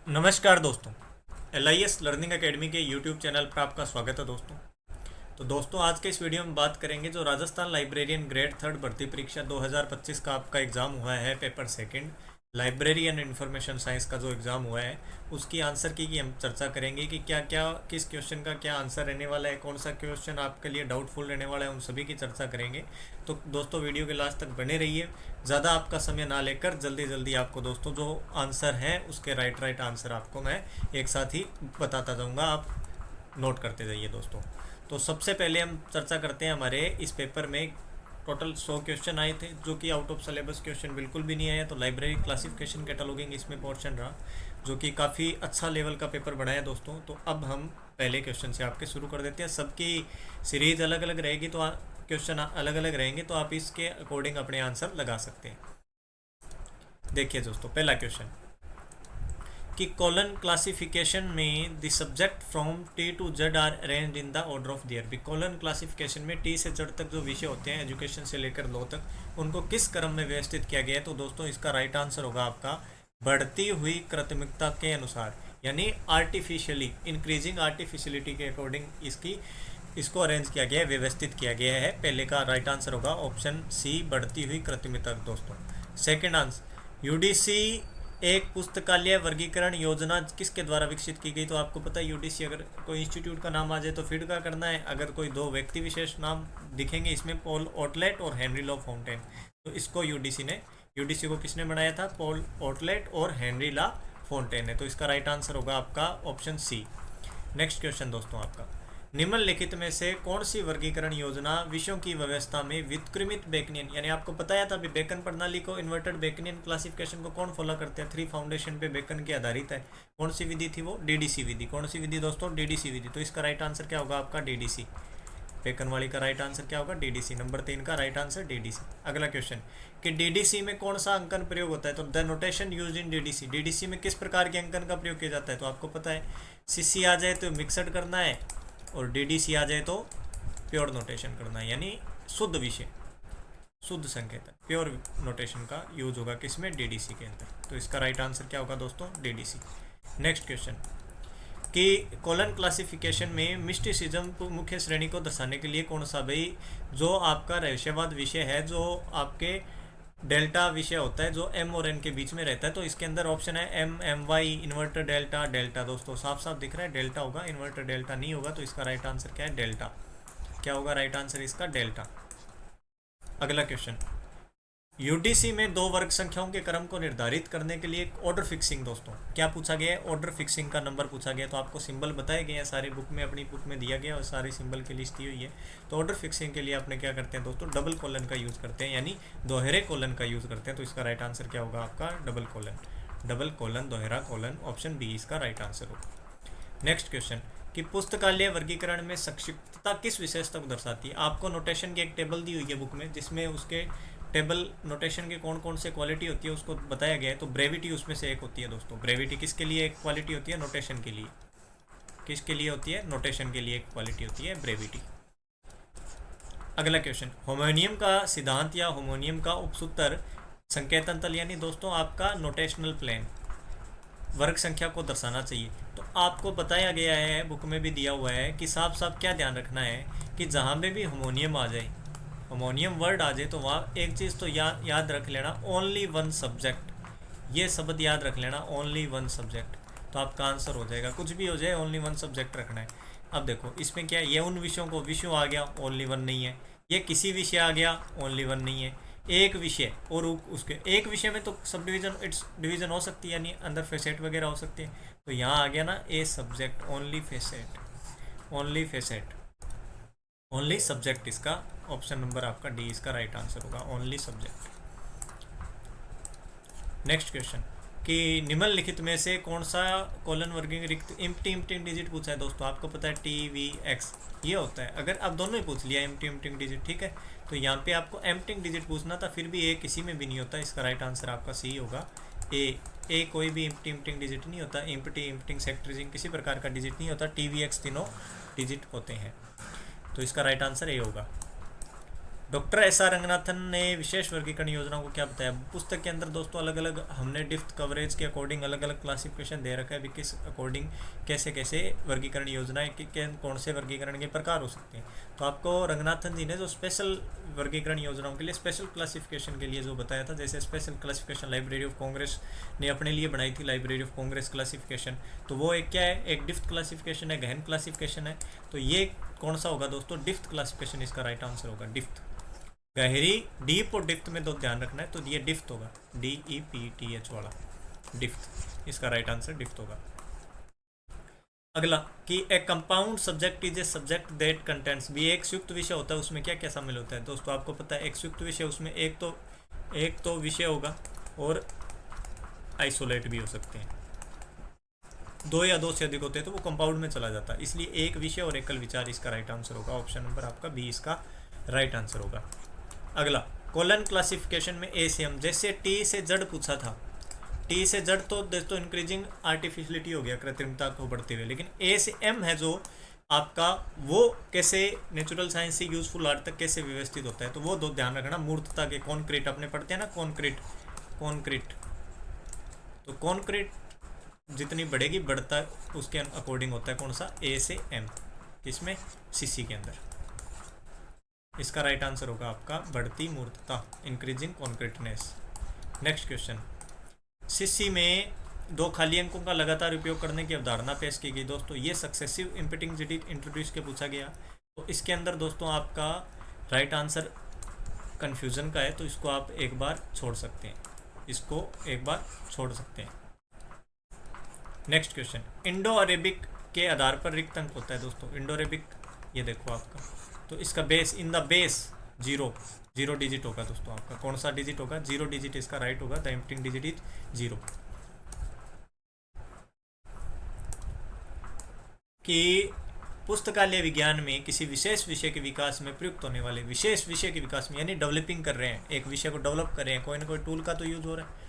नमस्कार दोस्तों। LIS learning academy के यूट्यूब चैनल पर आपका स्वागत है दोस्तों। तो दोस्तों आज के इस वीडियो में बात करेंगे जो राजस्थान लाइब्रेरियन ग्रेड थर्ड भर्ती परीक्षा 2025 का आपका एग्ज़ाम हुआ है, paper second library and information science का जो एग्ज़ाम हुआ है उसकी आंसर की हम चर्चा करेंगे कि क्या क्या किस क्वेश्चन का क्या आंसर रहने वाला है, कौन सा क्वेश्चन आपके लिए डाउटफुल रहने वाला है, उन सभी की चर्चा करेंगे। तो दोस्तों वीडियो के लास्ट तक बने रहिए। ज़्यादा आपका समय ना लेकर जल्दी जल्दी आपको दोस्तों जो आंसर है उसके राइट आंसर आपको मैं एक साथ ही बताता जाऊँगा, आप नोट करते जाइए दोस्तों। तो सबसे पहले हम चर्चा करते हैं हमारे इस पेपर में टोटल 100 क्वेश्चन आए थे जो कि आउट ऑफ सिलेबस क्वेश्चन बिल्कुल भी नहीं आया। तो लाइब्रेरी क्लासिफिकेशन कैटलॉगिंग इसमें पोर्शन रहा जो कि काफ़ी अच्छा लेवल का पेपर बनाया दोस्तों। तो अब हम पहले क्वेश्चन से आपके शुरू कर देते हैं। सबकी सीरीज अलग अलग रहेगी तो क्वेश्चन अलग अलग रहेंगे तो आप इसके अकॉर्डिंग अपने आंसर लगा सकते हैं। देखिए दोस्तों पहला क्वेश्चन कि कॉलन क्लासिफिकेशन में the subject from T to Z are arranged in the order of their. भी कॉलन क्लासिफिकेशन में टी से जेड तक जो विषय होते हैं एजुकेशन से लेकर लॉ तक उनको किस क्रम में व्यवस्थित किया गया है। तो दोस्तों इसका राइट आंसर होगा आपका बढ़ती हुई प्राथमिकता के अनुसार, यानी आर्टिफिशियली इंक्रीजिंग आर्टिफिशियलिटी के अकॉर्डिंग इसको अरेंज किया गया है, व्यवस्थित किया गया है। पहले का राइट आंसर होगा ऑप्शन सी, बढ़ती हुई कृत्रिमता दोस्तों। सेकंड आंसर यूडीसी एक पुस्तकालय वर्गीकरण योजना किसके द्वारा विकसित की गई। तो आपको पता है यूडीसी अगर कोई इंस्टीट्यूट का नाम आ जाए तो फीड का करना है, अगर कोई दो व्यक्ति विशेष नाम दिखेंगे इसमें पॉल ओटलेट और हेनरी लॉ फाउंटेन, तो इसको यूडीसी को किसने बनाया था, पॉल ओटलेट और हेनरी लॉ फाउंटेन है। तो इसका राइट आंसर होगा आपका ऑप्शन सी। नेक्स्ट क्वेश्चन दोस्तों आपका, निम्नलिखित में से कौन सी वर्गीकरण योजना विषयों की व्यवस्था में व्युत्क्रमित बेकनियन, यानी आपको बताया था अभी बेकन प्रणाली को, इन्वर्टेड बेकनियन क्लासिफिकेशन को कौन फॉलो करते हैं, 3 फाउंडेशन पे बेकन के आधारित है। कौन सी विधि थी वो, डीडीसी विधि। कौन सी विधि दोस्तों, डीडीसी विधि। तो इसका राइट आंसर क्या होगा आपका डीडीसी। बेकन वाली का राइट आंसर क्या होगा डीडीसी। नंबर 3 का राइट आंसर डीडीसी। अगला क्वेश्चन कि डीडीसी में कौन सा अंकन प्रयोग होता है। तो the notation use in DDC, DDC में किस प्रकार के अंकन का प्रयोग किया जाता है। तो आपको पता है सीसी आ जाए तो मिक्सड करना है और डीडीसी आ जाए तो प्योर नोटेशन करना है, यानी शुद्ध विषय, शुद्ध संकेतन, प्योर नोटेशन का यूज होगा किसमें, डीडीसी के अंदर। तो इसका राइट आंसर क्या होगा दोस्तों, डीडीसी। नेक्स्ट क्वेश्चन कि कॉलन क्लासिफिकेशन में मिस्टिसिज्म मुख्य श्रेणी को दर्शाने के लिए कौन सा, भाई जो आपका रहस्यवाद विषय है, जो आपके डेल्टा विषय होता है जो एम और एन के बीच में रहता है, तो इसके अंदर ऑप्शन है M Y, inverter delta, delta. दोस्तों साफ साफ दिख रहा है डेल्टा होगा, इन्वर्टर डेल्टा नहीं होगा। तो इसका राइट आंसर क्या है, डेल्टा। क्या होगा राइट आंसर इसका, डेल्टा। अगला क्वेश्चन, यूडीसी में दो वर्ग संख्याओं के क्रम को निर्धारित करने के लिए ऑर्डर फिक्सिंग, दोस्तों क्या पूछा गया है, ऑर्डर फिक्सिंग का नंबर पूछा गया। तो आपको सिंबल बताए गए हैं सारी बुक में, अपनी बुक में दिया गया और सारी सिंबल की लिस्ट दी हुई है। तो ऑर्डर फिक्सिंग के लिए आपने क्या करते हैं दोस्तों, डबल कॉलन का यूज़ करते हैं, यानी दोहरे कॉलन का यूज़ करते हैं। तो इसका राइट आंसर क्या होगा आपका, डबल कॉलन दोहरा कॉलन, ऑप्शन बी इसका राइट आंसर होगा। नेक्स्ट क्वेश्चन कि पुस्तकालय वर्गीकरण में संक्षिप्तता किस विशेषता को दर्शाती है। आपको नोटेशन की एक टेबल दी हुई है बुक में जिसमें उसके टेबल नोटेशन के कौन कौन से क्वालिटी होती है उसको बताया गया है। तो ब्रेविटी उसमें से एक होती है दोस्तों। ब्रेविटी किसके लिए एक क्वालिटी होती है, नोटेशन के लिए। किसके लिए होती है, नोटेशन के लिए एक क्वालिटी होती है ब्रेविटी। अगला क्वेश्चन, होमोनियम का सिद्धांत या होमोनियम का उपसूत्र संकेतन तल, यानी दोस्तों आपका नोटेशनल प्लेन वर्ग संख्या को दर्शाना चाहिए। तो आपको बताया गया है, बुक में भी दिया हुआ है कि साफ साफ क्या ध्यान रखना है कि जहाँ पे भी होमोनियम आ जाए, होमोनियम वर्ड आ जाए, तो वहाँ एक चीज़ तो याद रख लेना, ओनली वन सब्जेक्ट। ये शब्द याद रख लेना, ओनली वन सब्जेक्ट, तो आपका आंसर हो जाएगा। कुछ भी हो जाए ओनली वन सब्जेक्ट रखना है। अब देखो इसमें क्या है, ये उन विषयों को, विषय आ गया ओनली वन नहीं है, ये किसी विषय आ गया ओनली वन नहीं है, एक विषय और उसके एक विषय में तो सब डिवीजन, इट्स डिवीजन हो सकती है, यानी अंदर फेसेट वगैरह हो सकती है। तो यहाँ आ गया ना a subject, only facet, only facet, only subject, इसका ऑप्शन नंबर आपका डी इसका राइट आंसर होगा, ओनली सब्जेक्ट। नेक्स्ट क्वेश्चन कि निम्नलिखित में से कौन सा कॉलन वर्गिंग रिक्त एम्प्टी डिजिट पूछा है। दोस्तों आपको पता है टी वी एक्स ये होता है, अगर आप दोनों ही पूछ लिया एम्प्टी डिजिट, ठीक है, तो यहाँ पे आपको एम्प्टी डिजिट पूछना था, फिर भी ए किसी में भी नहीं होता। इसका राइट आंसर आपका सी होगा, ए कोई भी एम्प्टी डिजिट नहीं होता, एम्प्टी सेक्टरिजिंग किसी प्रकार का डिजिट नहीं होता, टी वी एक्स तीनों डिजिट होते हैं। तो इसका राइट आंसर ए होगा। डॉक्टर एस आर रंगनाथन ने विशेष वर्गीकरण योजनाओं को क्या बताया। पुस्तक के अंदर दोस्तों अलग अलग हमने डिफ्थ कवरेज के अकॉर्डिंग अलग अलग क्लासिफिकेशन दे रखा है भी किस अकॉर्डिंग कैसे कैसे वर्गीकरण योजनाएं कौन से वर्गीकरण के प्रकार हो सकते हैं। तो आपको रंगनाथन जी ने जो स्पेशल वर्गीकरण योजनाओं के लिए स्पेशल क्लासिफिकेशन के लिए जो बताया था, जैसे special classification library of Congress ने अपने लिए बनाई थी, लाइब्रेरी ऑफ कांग्रेस क्लासिफिकेशन, तो वो एक क्या है, एक डिफ्थ क्लासिफिकेशन है, गहन क्लासिफिकेशन है। तो ये कौन सा होगा दोस्तों, डिफ्थ क्लासिफिकेशन इसका राइट आंसर होगा। डिफ्थ गहरी, डीप और डिफ्थ में दो ध्यान रखना है, तो ये डिफ्थ होगा, DEPTH वाला डिफ्थ, इसका राइट आंसर डिफ्थ होगा। अगला कि ए compound subject is a subject that contents, भी एक संयुक्त विषय होता है, उसमें क्या क्या शामिल होता है दोस्तों, आपको पता है एक संयुक्त विषय उसमें एक तो विषय होगा और आइसोलेट भी हो सकते हैं, दो या दो से अधिक होते हैं तो वो कंपाउंड में चला जाता है, इसलिए एक विषय और एकल विचार इसका राइट आंसर होगा। ऑप्शन नंबर आपका बी इसका राइट आंसर होगा। अगला कॉलन क्लासिफिकेशन में ए से एम, जैसे टी से जड़ पूछा था, टी से जड़ तो दोस्तों इंक्रीजिंग आर्टिफिशियलिटी हो गया, कृत्रिमता को बढ़ते हुए, लेकिन ए से एम है जो आपका, वो कैसे नेचुरल साइंस से यूजफुल आर्ट तक कैसे व्यवस्थित होता है, तो वो दो ध्यान रखना। मूर्तता के कॉन्क्रीट अपने पढ़ते हैं ना, कॉन्क्रीट तो कॉन्क्रीट जितनी बढ़ेगी बढ़ता उसके अकॉर्डिंग होता है कौन सा, ए से एम, किसमें, सीसी के अंदर, इसका राइट आंसर होगा आपका बढ़ती मूर्तता, इंक्रीजिंग कॉन्क्रीटनेस। नेक्स्ट क्वेश्चन, सीसी में दो खाली अंकों का लगातार उपयोग करने की अवधारणा पेश की गई दोस्तों, ये सक्सेसिव इम्पिटिंग डिजिट इंट्रोड्यूस के पूछा गया। तो इसके अंदर दोस्तों आपका राइट आंसर कन्फ्यूजन का है, तो इसको आप एक बार छोड़ सकते हैं, इसको एक बार छोड़ सकते हैं। नेक्स्ट क्वेश्चन, इंडो अरेबिक के आधार पर रिक्त अंक होता है दोस्तों, इंडो अरेबिक ये देखो आपका, तो इसका base in the base zero digit होगा दोस्तों, आपका कौन सा डिजिट होगा, 0 डिजिट इसका राइट होगा, द एम्प्टिंग डिजिट इज 0। कि पुस्तकालय विज्ञान में किसी विशेष विषय के विकास में प्रयुक्त होने वाले, विशेष विषय के विकास में यानी डेवलपिंग कर रहे हैं, एक विषय को डेवलप कर रहे हैं, कोई ना कोई टूल का तो यूज हो रहा है,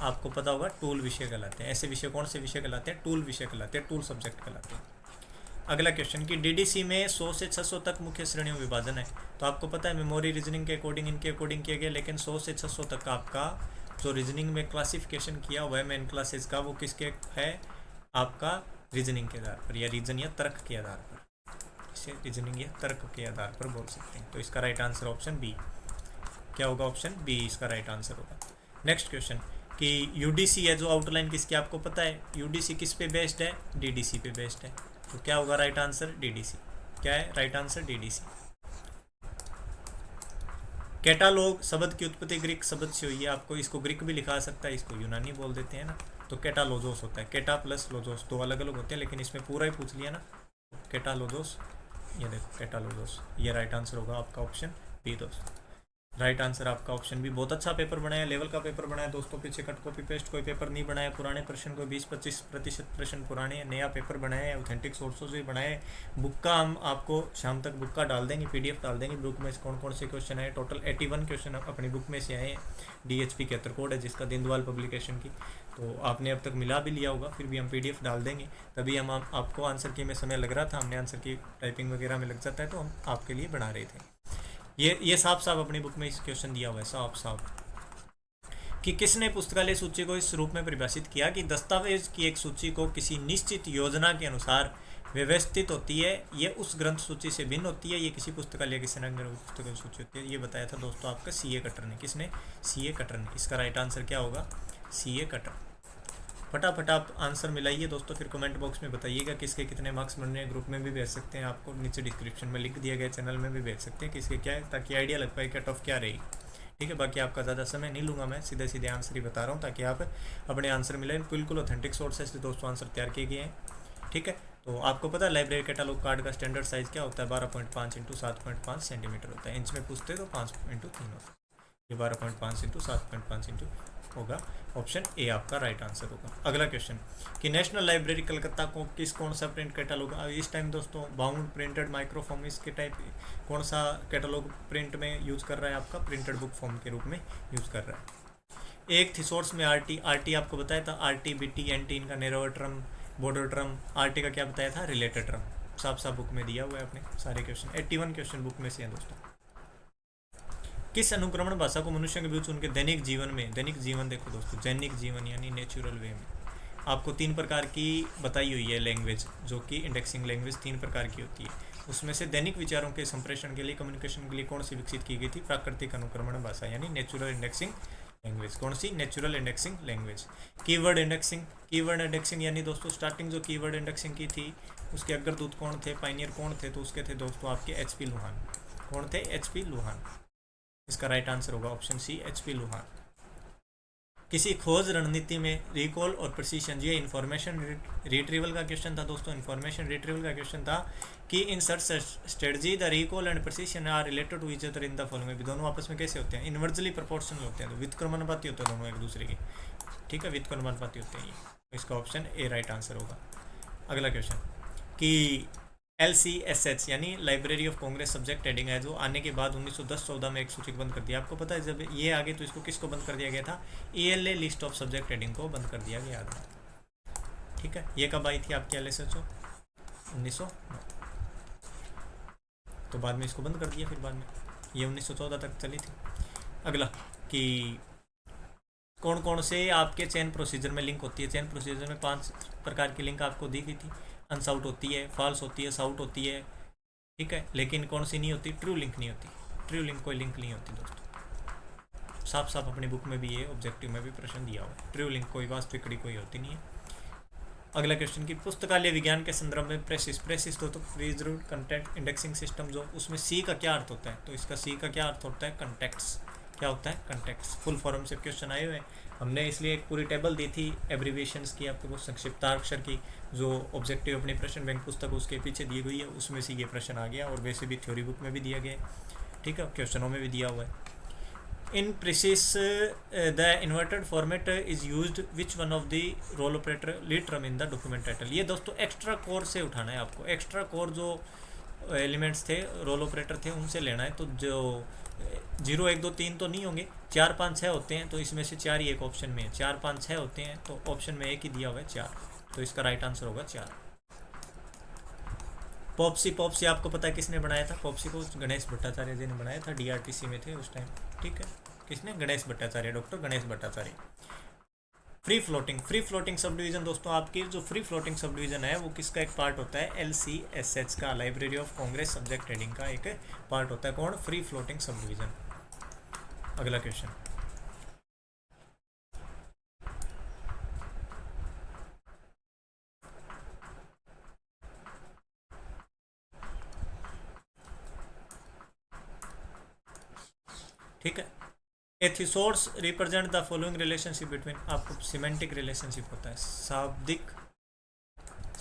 आपको पता होगा टूल विषय कहलाते हैं, ऐसे विषय कौन से विषय कहलाते हैं, टूल विषय कहलाते हैं, टूल सब्जेक्ट कहलाते हैं। अगला क्वेश्चन कि डीडीसी में 100 से 600 तक मुख्य श्रेणियों में विभाजन है, तो आपको पता है मेमोरी रीजनिंग के अकॉर्डिंग इनके अकॉर्डिंग किया गया, लेकिन 100 से 600 तक आपका जो रीजनिंग में क्लासिफिकेशन किया हुआ है मेन क्लासेस का, वो किसके है, आपका रीजनिंग के आधार पर, या रीजन या तर्क के आधार पर, इसे रीजनिंग या तर्क के आधार पर बोल सकते हैं। तो इसका राइट आंसर ऑप्शन बी, क्या होगा, ऑप्शन बी इसका राइट आंसर होगा। नेक्स्ट क्वेश्चन कि यूडीसी है जो आउटलाइन किसकी, आपको पता है यूडीसी किस पे बेस्ड है, डीडीसी पे बेस्ड है, तो क्या होगा राइट आंसर, डीडीसी। क्या है राइट आंसर, डीडीसी। कैटालॉग शब्द की उत्पत्ति ग्रीक शब्द से हुई है, आपको इसको ग्रीक भी लिखा सकता है, इसको यूनानी बोल देते हैं ना, तो कैटालोजोस होता है, कैटा प्लस लोजोस दो अलग अलग होते हैं, लेकिन इसमें पूरा ही पूछ लिया ना, कैटालोजोस, ये देखो कैटालोजोस, ये राइट आंसर होगा आपका ऑप्शन बी दोस्तों, राइट आंसर आपका ऑप्शन भी। बहुत अच्छा पेपर बनाया, लेवल का पेपर बनाया दोस्तों, पीछे कट कॉपी पेस्ट कोई पेपर नहीं बनाया, पुराने प्रश्न को 20-25% प्रश्न पुराने, नया पेपर बनाया है, ऑथेंटिक सोर्सों से बनाए। बुक का हम आपको शाम तक बुक का डाल देंगे, PDF डाल देंगे, बुक में कौन कौन से क्वेश्चन है, टोटल 81 क्वेश्चन अपनी बुक में से आए हैं, DHP 71 कोड है जिसका, दीनदयाल पब्लिकेशन की, तो आपने अब तक मिला भी लिया होगा, फिर भी हम PDF डाल देंगे, तभी हम आपको आंसर की में समय लग रहा था, हमने आंसर की टाइपिंग वगैरह में लग जाता है, तो हम आपके लिए बना रहे थे। ये साफ साफ अपनी बुक में इस क्वेश्चन दिया हुआ है, साफ साफ, कि किसने पुस्तकालय सूची को इस रूप में परिभाषित किया कि दस्तावेज की एक सूची को किसी निश्चित योजना के अनुसार व्यवस्थित होती है, ये उस ग्रंथ सूची से भिन्न होती है, ये किसी पुस्तकालय की संरक्षण पुस्तकालय सूची होती है, ये बताया था दोस्तों आपका CA कटर ने, किसने, CA कटर ने। इसका राइट आंसर क्या होगा, CA कटर। फटाफट आप आंसर मिलाइए दोस्तों, फिर कमेंट बॉक्स में बताइएगा किसके कितने मार्क्स बन रहे हैं, ग्रुप में भी भेज सकते हैं, आपको नीचे डिस्क्रिप्शन में लिंक दिया गया, चैनल में भी भेज सकते हैं किसके क्या है, ताकि आइडिया लग पाए कट ऑफ क्या रहेगी, ठीक है। बाकी आपका ज़्यादा समय नहीं लूँगा, मैं सीधे सीधे आंसर ही बता रहा हूँ, ताकि आप अपने आंसर मिलाएं, बिल्कुल ऑथेंटिक सोर्सेस से दोस्तों आंसर तैयार किए गए हैं, ठीक है। तो आपको पता है लाइब्रेरी कैटालॉग कार्ड का स्टैंडर्ड साइज़ क्या होता है, 12.5 × 7.5 सेंटीमीटर होता है, इंच में पूछते तो 5 × 3 होता है, ये 12.5 × 7.5 इंटू होगा, ऑप्शन ए आपका राइट आंसर होगा। अगला क्वेश्चन कि नेशनल लाइब्रेरी कलकत्ता को किस कौन सा प्रिंट कैटालॉग, इस टाइम दोस्तों बाउंड प्रिंटेड माइक्रोफॉर्म इसके टाइप कौन सा कैटालॉग प्रिंट में यूज़ कर रहा है, आपका प्रिंटेड बुक फॉर्म के रूप में यूज़ कर रहा है। एक थिसोर्स में RT आपको बताया था, RT BT NT इनका नेरोवर टर्म, बॉर्डर टर्म, RT का क्या बताया था, रिलेटेड टर्म, साफ साफ बुक में दिया हुआ है अपने सारे क्वेश्चन, 81 क्वेश्चन बुक में से हैं दोस्तों। किस अनुक्रमण भाषा को मनुष्य के बीच उनके दैनिक जीवन में, दैनिक जीवन देखो दोस्तों, दैनिक जीवन यानी नेचुरल वे में आपको 3 प्रकार की बताई हुई है लैंग्वेज, जो कि इंडेक्सिंग लैंग्वेज 3 प्रकार की होती है। उसमें से दैनिक विचारों के संप्रेषण के लिए, कम्युनिकेशन के लिए कौन सी विकसित की गई थी? प्राकृतिक अनुक्रमण भाषा यानी नेचुरल इंडेक्सिंग लैंग्वेज। कौन सी? Natural indexing language. Keyword indexing, keyword indexing यानी दोस्तों स्टार्टिंग जो कीवर्ड इंडेक्सिंग की थी उसके अग्रदूत कौन थे, पायनियर कौन थे? तो उसके थे दोस्तों आपके एचपी लुहान। कौन थे? एचपी लुहान। इसका राइट आंसर होगा ऑप्शन सी, एचपी लुहान। किसी खोज रणनीति में रिकॉल और प्रिसीशन, ये इन्फॉर्मेशन रिट्रीवल का क्वेश्चन था दोस्तों, इन्फॉर्मेशन रिट्रीवल का क्वेश्चन था कि in search strategy the recall and precision are related to each other in the following, भी दोनों आपस में कैसे होते हैं? इनवर्सली प्रोपोर्शनल होते हैं, तो व्युत्क्रमानुपाती होते हैं दोनों एक दूसरे के, ठीक है, व्युत्क्रमानुपाती होते हैं ये। इसका ऑप्शन ए राइट आंसर होगा। अगला क्वेश्चन कि LCSH यानी library of Congress subject heading है, जो आने के बाद 1910-14 में एक सूची बंद कर दिया। आपको पता है जब ये आगे तो इसको किसको बंद कर दिया गया था? ELA list of subject heading को बंद कर दिया गया था, ठीक है। ये कब आई थी आपकी LSHO? 1900, तो बाद में इसको बंद कर दिया, फिर बाद में ये 1914 तक चली थी। अगला कि कौन कौन से आपके चेन प्रोसीजर में लिंक होती है? चेन प्रोसीजर में 5 प्रकार की लिंक आपको दी गई थी। अनसाउट होती है, फॉल्स होती है, साउट होती है, ठीक है, लेकिन कौन सी नहीं होती? ट्रू लिंक नहीं होती। ट्रू लिंक कोई लिंक नहीं होती दोस्तों, साफ साफ अपनी बुक में भी ये ऑब्जेक्टिव में भी प्रश्न दिया हुआ है। ट्रू लिंक कोई वास्तविक कोई होती नहीं है। अगला क्वेश्चन की पुस्तकालय विज्ञान के संदर्भ में प्रेसिस तो फ्रीज रूट कंटेंट इंडेक्सिंग सिस्टम, जो उसमें सी का क्या अर्थ होता है? तो इसका सी का क्या अर्थ होता है? कंटेक्ट्स। क्या होता है? कंटेक्ट्स। फुल फॉर्म से क्वेश्चन आए हुए, हमने इसलिए एक पूरी टेबल दी थी एब्रीविएशंस की, आपको संक्षिप्ताक्षर की, जो ऑब्जेक्टिव अपनी प्रश्न बैंक पुस्तक उसके पीछे दी गई है, उसमें से ये प्रश्न आ गया, और वैसे भी थ्योरी बुक में भी दिया गया है, ठीक है, क्वेश्चनों में भी दिया हुआ है। In precis the inverted format is used which one of the role operator lead term in the document title. ये दोस्तों एक्स्ट्रा कोर से उठाना है आपको, एक्स्ट्रा कोर जो एलिमेंट्स थे, रोल ऑपरेटर थे, उनसे लेना है। तो जो 0 1 2 3 तो नहीं होंगे, 4 5 6 होते हैं, तो इसमें से 4 ही एक ऑप्शन में है। 4 5 6 होते हैं, तो ऑप्शन में एक ही दिया हुआ है 4, तो इसका राइट आंसर होगा 4। पॉप्सी आपको पता है किसने बनाया था? पॉप्सी को गणेश भट्टाचार्य जी ने बनाया था, DRTC में थे उस टाइम, ठीक है। किसने? Ganesh Bhattacharya, doctor Ganesh Bhattacharya. Free floating sub division दोस्तों, आपकी जो फ्री फ्लोटिंग सब डिवीजन है वो किसका एक पार्ट होता है? LCSH का, library of Congress subject heading का एक पार्ट होता है। कौन? Free floating sub division. अगला क्वेश्चन, ठीक है। A thesaurus represent the following relationship between, आपको सिमेंटिक रिलेशनशिप होता है,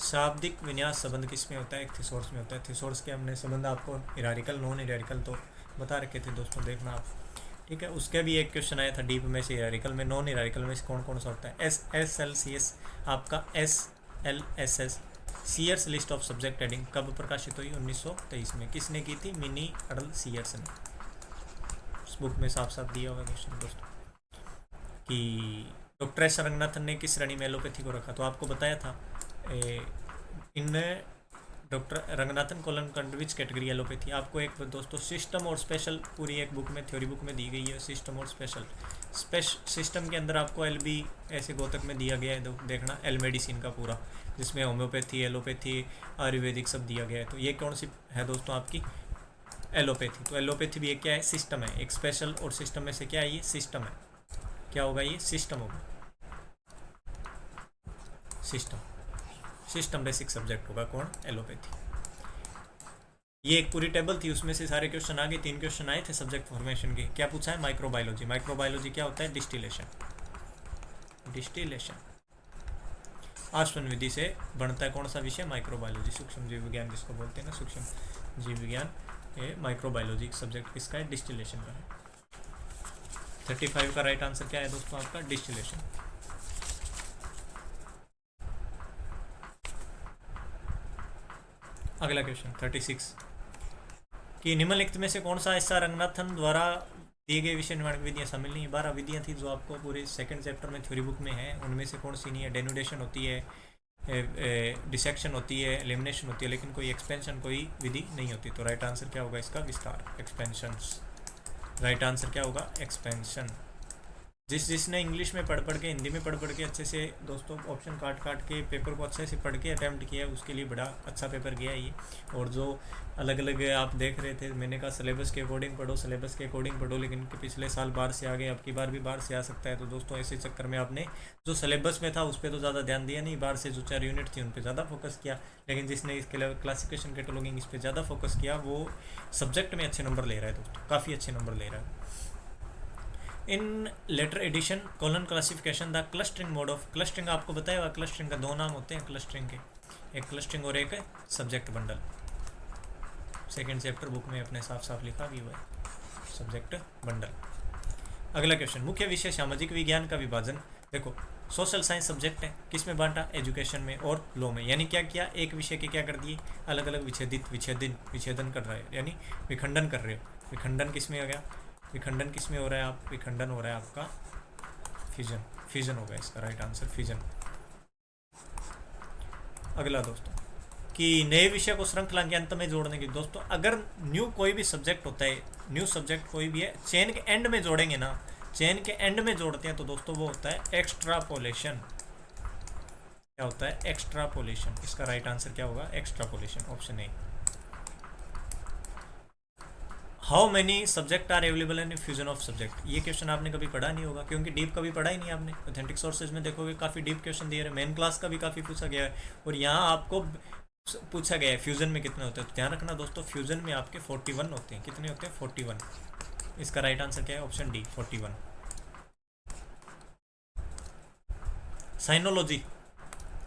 शाब्दिक विन्यास संबंध किस में होता है? थिसोर्स में होता है। थिसोर्स के हमने संबंध आपको हिरारिकल नॉन हिरारिकल तो बता रखे थे दोस्तों, देखना आप, ठीक है। उसके भी एक क्वेश्चन आया था डीप में से, हिरारिकल में, नॉन हिरारिकल में कौन कौन सा होता है? SLCS आपका, SLSS Sears list of subject heading कब प्रकाशित हुई? 1923 में। किसने की थी? मिनी अडल सीयर्स ने। उस बुक में साफ साफ दिया हुआ क्वेश्चन दोस्तों कि डॉक्टर एस रंगनाथन ने किस श्रेणी में एलोपैथी को रखा? तो आपको बताया था in doctor Ranganathan colon countries category allopathy. आपको एक दोस्तों सिस्टम और स्पेशल पूरी एक बुक में, थ्योरी बुक में दी गई है, सिस्टम और स्पेशल। सिस्टम के अंदर आपको LB ऐसे गोतक में दिया गया है, देखना, एल मेडिसिन का पूरा, जिसमें होम्योपैथी, एलोपैथी, आयुर्वेदिक सब दिया गया है। तो ये कौन सी है दोस्तों? आपकी एलोपैथी। तो एलोपैथी भी एक क्या है? सिस्टम है। एक स्पेशल और सिस्टम में से क्या है? ये सिस्टम है। क्या होगा? ये सिस्टम होगा, सिस्टम बेसिक सब्जेक्ट होगा। कौन? एलोपैथी। ये एक पूरी टेबल थी, उसमें से सारे क्वेश्चन आ गए। 3 क्वेश्चन आए थे सब्जेक्ट फॉर्मेशन के। क्या पूछा है? माइक्रोबायोलॉजी। माइक्रोबायोलॉजी क्या होता है? डिस्टिलेशन आश्वन विधि से बनता है। कौन सा विषय? माइक्रोबायोलॉजी, सूक्ष्म जीव विज्ञान जिसको बोलते हैं ना, सूक्ष्म जीव विज्ञान। ये माइक्रोबायोलॉजी सब्जेक्ट किसका है? डिस्टिलेशन का है। 35 का राइट आंसर क्या है दोस्तों आपका? डिस्टिलेशन। अगला क्वेश्चन 36 कि निम्नलिखित में से कौन सा हिस्सा रंगनाथन द्वारा दिए गए विषय निर्माण विधियाँ शामिल नहीं है? 12 विधियाँ थी जो आपको पूरे सेकंड चैप्टर में थ्योरी बुक में है, उनमें से कौन सी नहीं है? डेनुडेशन होती है, डिसेक्शन होती है, एलिमिनेशन होती है, लेकिन कोई एक्सपेंशन कोई विधि नहीं होती। तो राइट आंसर क्या होगा इसका? विस्तार, एक्सपेंशंस। राइट आंसर क्या होगा? एक्सपेंशन। जिसने इंग्लिश में पढ़ के, हिंदी में पढ़ के अच्छे से दोस्तों ऑप्शन काट के पेपर को अच्छे से पढ़ के अटैम्प्ट किया है, उसके लिए बड़ा अच्छा पेपर गया है ये। और जो अलग अलग आप देख रहे थे, मैंने कहा सिलेबस के अकॉर्डिंग पढ़ो, सिलेबस के अकॉर्डिंग पढ़ो, लेकिन पिछले साल बाहर से आ गए, अब की बार भी बाहर से आ सकता है। तो दोस्तों ऐसे चक्कर में आपने जो सिलेबस में था उस पर तो ज़्यादा ध्यान दिया नहीं, बाहर से जो 4 यूनिट थी उन पर ज़्यादा फोकस किया। लेकिन जिसने इसके अलावा क्लासिफिकेशन कैटलॉगिंग इस पर ज़्यादा फोकस किया वो सब्जेक्ट में अच्छे नंबर ले रहा है दोस्तों, काफ़ी अच्छे नंबर ले रहा है। In later edition colon classification the clustering mode of clustering, आपको बताया हुआ क्लस्टरिंग का 2 नाम होते हैं क्लस्टरिंग के, एक क्लस्टरिंग और एक subject bundle. Second chapter book में अपने साफ साफ लिखा भी हुआ है सब्जेक्ट बंडल। अगला क्वेश्चन, मुख्य विषय सामाजिक विज्ञान का विभाजन। देखो सोशल साइंस सब्जेक्ट है, किस में बांटा? एजुकेशन में और लॉ में। यानी क्या किया, एक विषय के क्या कर दिए, अलग अलग विच्छेदन कर रहा है, यानी विखंडन कर रहे हो। विखंडन किस में हो गया? विखंडन किस में हो रहा है? आप विखंडन हो रहा है आपका फ्यूजन, फ्यूजन होगा इसका राइट आंसर, फ्यूजन। अगला दोस्तों कि नए विषय को श्रृंखला के अंत में जोड़ने की। दोस्तों अगर न्यू कोई भी सब्जेक्ट होता है, न्यू सब्जेक्ट कोई भी है, चेन के एंड में जोड़ेंगे ना, चेन के एंड में जोड़ते हैं तो दोस्तों वो होता है एक्स्ट्रापोलेशन। क्या होता है? एक्स्ट्रापोलेशन। इसका राइट आंसर क्या होगा? Extrapolation, option A. How many subject are available in fusion of subject. ये क्वेश्चन आपने कभी पढ़ा नहीं होगा, क्योंकि डीप कभी पढ़ा ही नहीं आपने। ऑथेंटिक सोर्सेज में देखोगे काफ़ी डीप क्वेश्चन दिए रहे, मेन क्लास का भी काफ़ी पूछा गया है, और यहाँ आपको पूछा गया है फ्यूजन में कितने होते हैं। तो ध्यान रखना दोस्तों, फ्यूजन में आपके 41 होते हैं। कितने होते हैं? 41। इसका राइट आंसर क्या है? Option D, 41। साइनोलॉजी,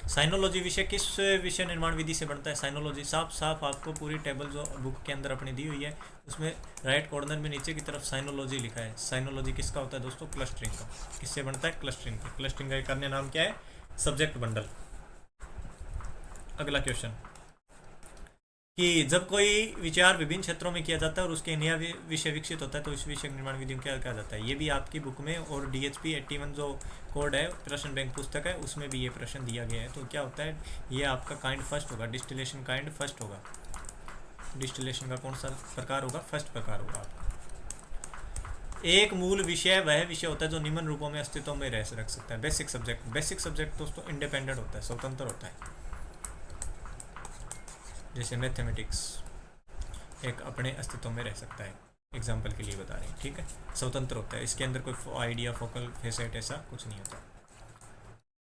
साइनोलॉजी विषय किस विषय निर्माण विधि से बनता है? साइनोलॉजी साफ साफ आपको पूरी टेबल जो बुक के अंदर अपनी दी हुई है उसमें राइट कॉर्नर में नीचे की तरफ साइनोलॉजी लिखा है। साइनोलॉजी किसका होता है दोस्तों? क्लस्टरिंग का। किससे बनता है? क्लस्टरिंग का। क्लस्टरिंग का एक अन्य नाम क्या है? Subject bundle. अगला क्वेश्चन कि जब कोई विचार विभिन्न क्षेत्रों में किया जाता है और उसके नया विषय विकसित होता है तो इस विषय निर्माण विधि में क्या कहा जाता है? ये भी आपकी बुक में और DHP 81 जो कोड है, प्रश्न बैंक पुस्तक है, उसमें भी ये प्रश्न दिया गया है। तो क्या होता है? ये आपका काइंड फर्स्ट होगा, डिस्टिलेशन काइंड फर्स्ट होगा। डिस्टिलेशन का कौन सा प्रकार होगा? फर्स्ट प्रकार होगा आपका। एक मूल विषय वह विषय होता है जो निम्न रूपों में अस्तित्व में रख सकता है। बेसिक सब्जेक्ट, बेसिक सब्जेक्ट दोस्तों इंडिपेंडेंट होता है, स्वतंत्र होता है। जैसे मैथमेटिक्स एक अपने अस्तित्व में रह सकता है, एग्जाम्पल के लिए बता रहे हैं, ठीक है, स्वतंत्र होता है, इसके अंदर कोई आइडिया, फोकल, फेसेट ऐसा कुछ नहीं होता।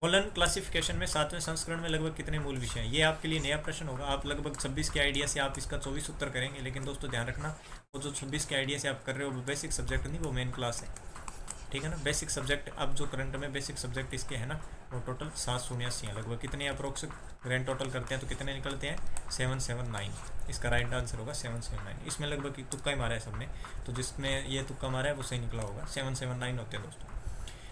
कॉलन क्लासिफिकेशन में 7वें संस्करण में लगभग कितने मूल विषय हैं? ये आपके लिए नया प्रश्न होगा। आप लगभग 26 के आइडिया से आप इसका 24 उत्तर करेंगे, लेकिन दोस्तों ध्यान रखना वो जो 26 के आइडिया से आप कर रहे हो वो बेसिक सब्जेक्ट नहीं, वो मेन क्लास है, ठीक है ना। बेसिक सब्जेक्ट अब जो करंट में बेसिक सब्जेक्ट इसके हैं ना, वो टोटल 779 हैं लगभग। कितने अप्रोक्स ग्रैंड टोटल करते हैं तो कितने निकलते हैं? 779। इसका राइट आंसर होगा 779। इसमें लगभग तुक्का ही मारा है सबने, तो जिसमें ये तुक्का मारा है वो सही निकला होगा। 779 होते हैं दोस्तों।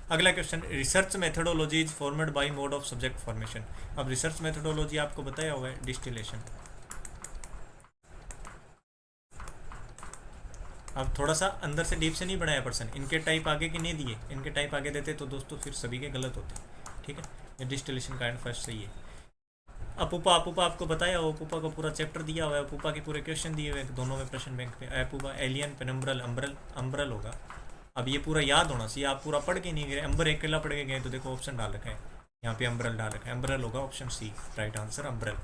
अगला question, research methodology is formed by mode of subject formation. अब रिसर्च मेथडोलॉजी आपको बताया हुआ है डिस्टिलेशन। अब थोड़ा सा अंदर से डीप से नहीं बनाया पर्सन, इनके टाइप आगे के नहीं दिए, इनके टाइप आगे देते तो दोस्तों फिर सभी के गलत होते, ठीक है। ये डिस्टिलेशन काइंड फर्स्ट सही है। अपूपा, अपूपा आपको बताया हो, अपूपा को पूरा चैप्टर दिया हुआ है, अपूपा के पूरे क्वेश्चन दिए हुए दोनों में प्रश्न बैंक पे। अपूपा, एलियन, पेनम्ब्रल, अम्ब्रल, अम्ब्रल होगा। अब ये पूरा याद होना चाहिए, आप पूरा पढ़ के नहीं गए, अम्बर अकेला पढ़ के गए तो देखो ऑप्शन डाल रखा है यहाँ पे, अम्ब्रल डाल रखा है, अम्ब्रल होगा ऑप्शन सी, राइट आंसर अम्ब्रल।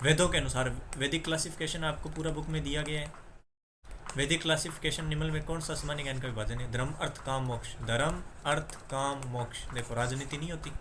वेदों के अनुसार वैदिक क्लासिफिकेशन आपको पूरा बुक में दिया गया है। वैदिक क्लासिफिकेशन निम्न में कौन सा सामान्य ज्ञान का विभाजन है? धर्म, अर्थ, काम, मोक्ष। धर्म, अर्थ, काम, मोक्ष। देखो राजनीति नहीं होती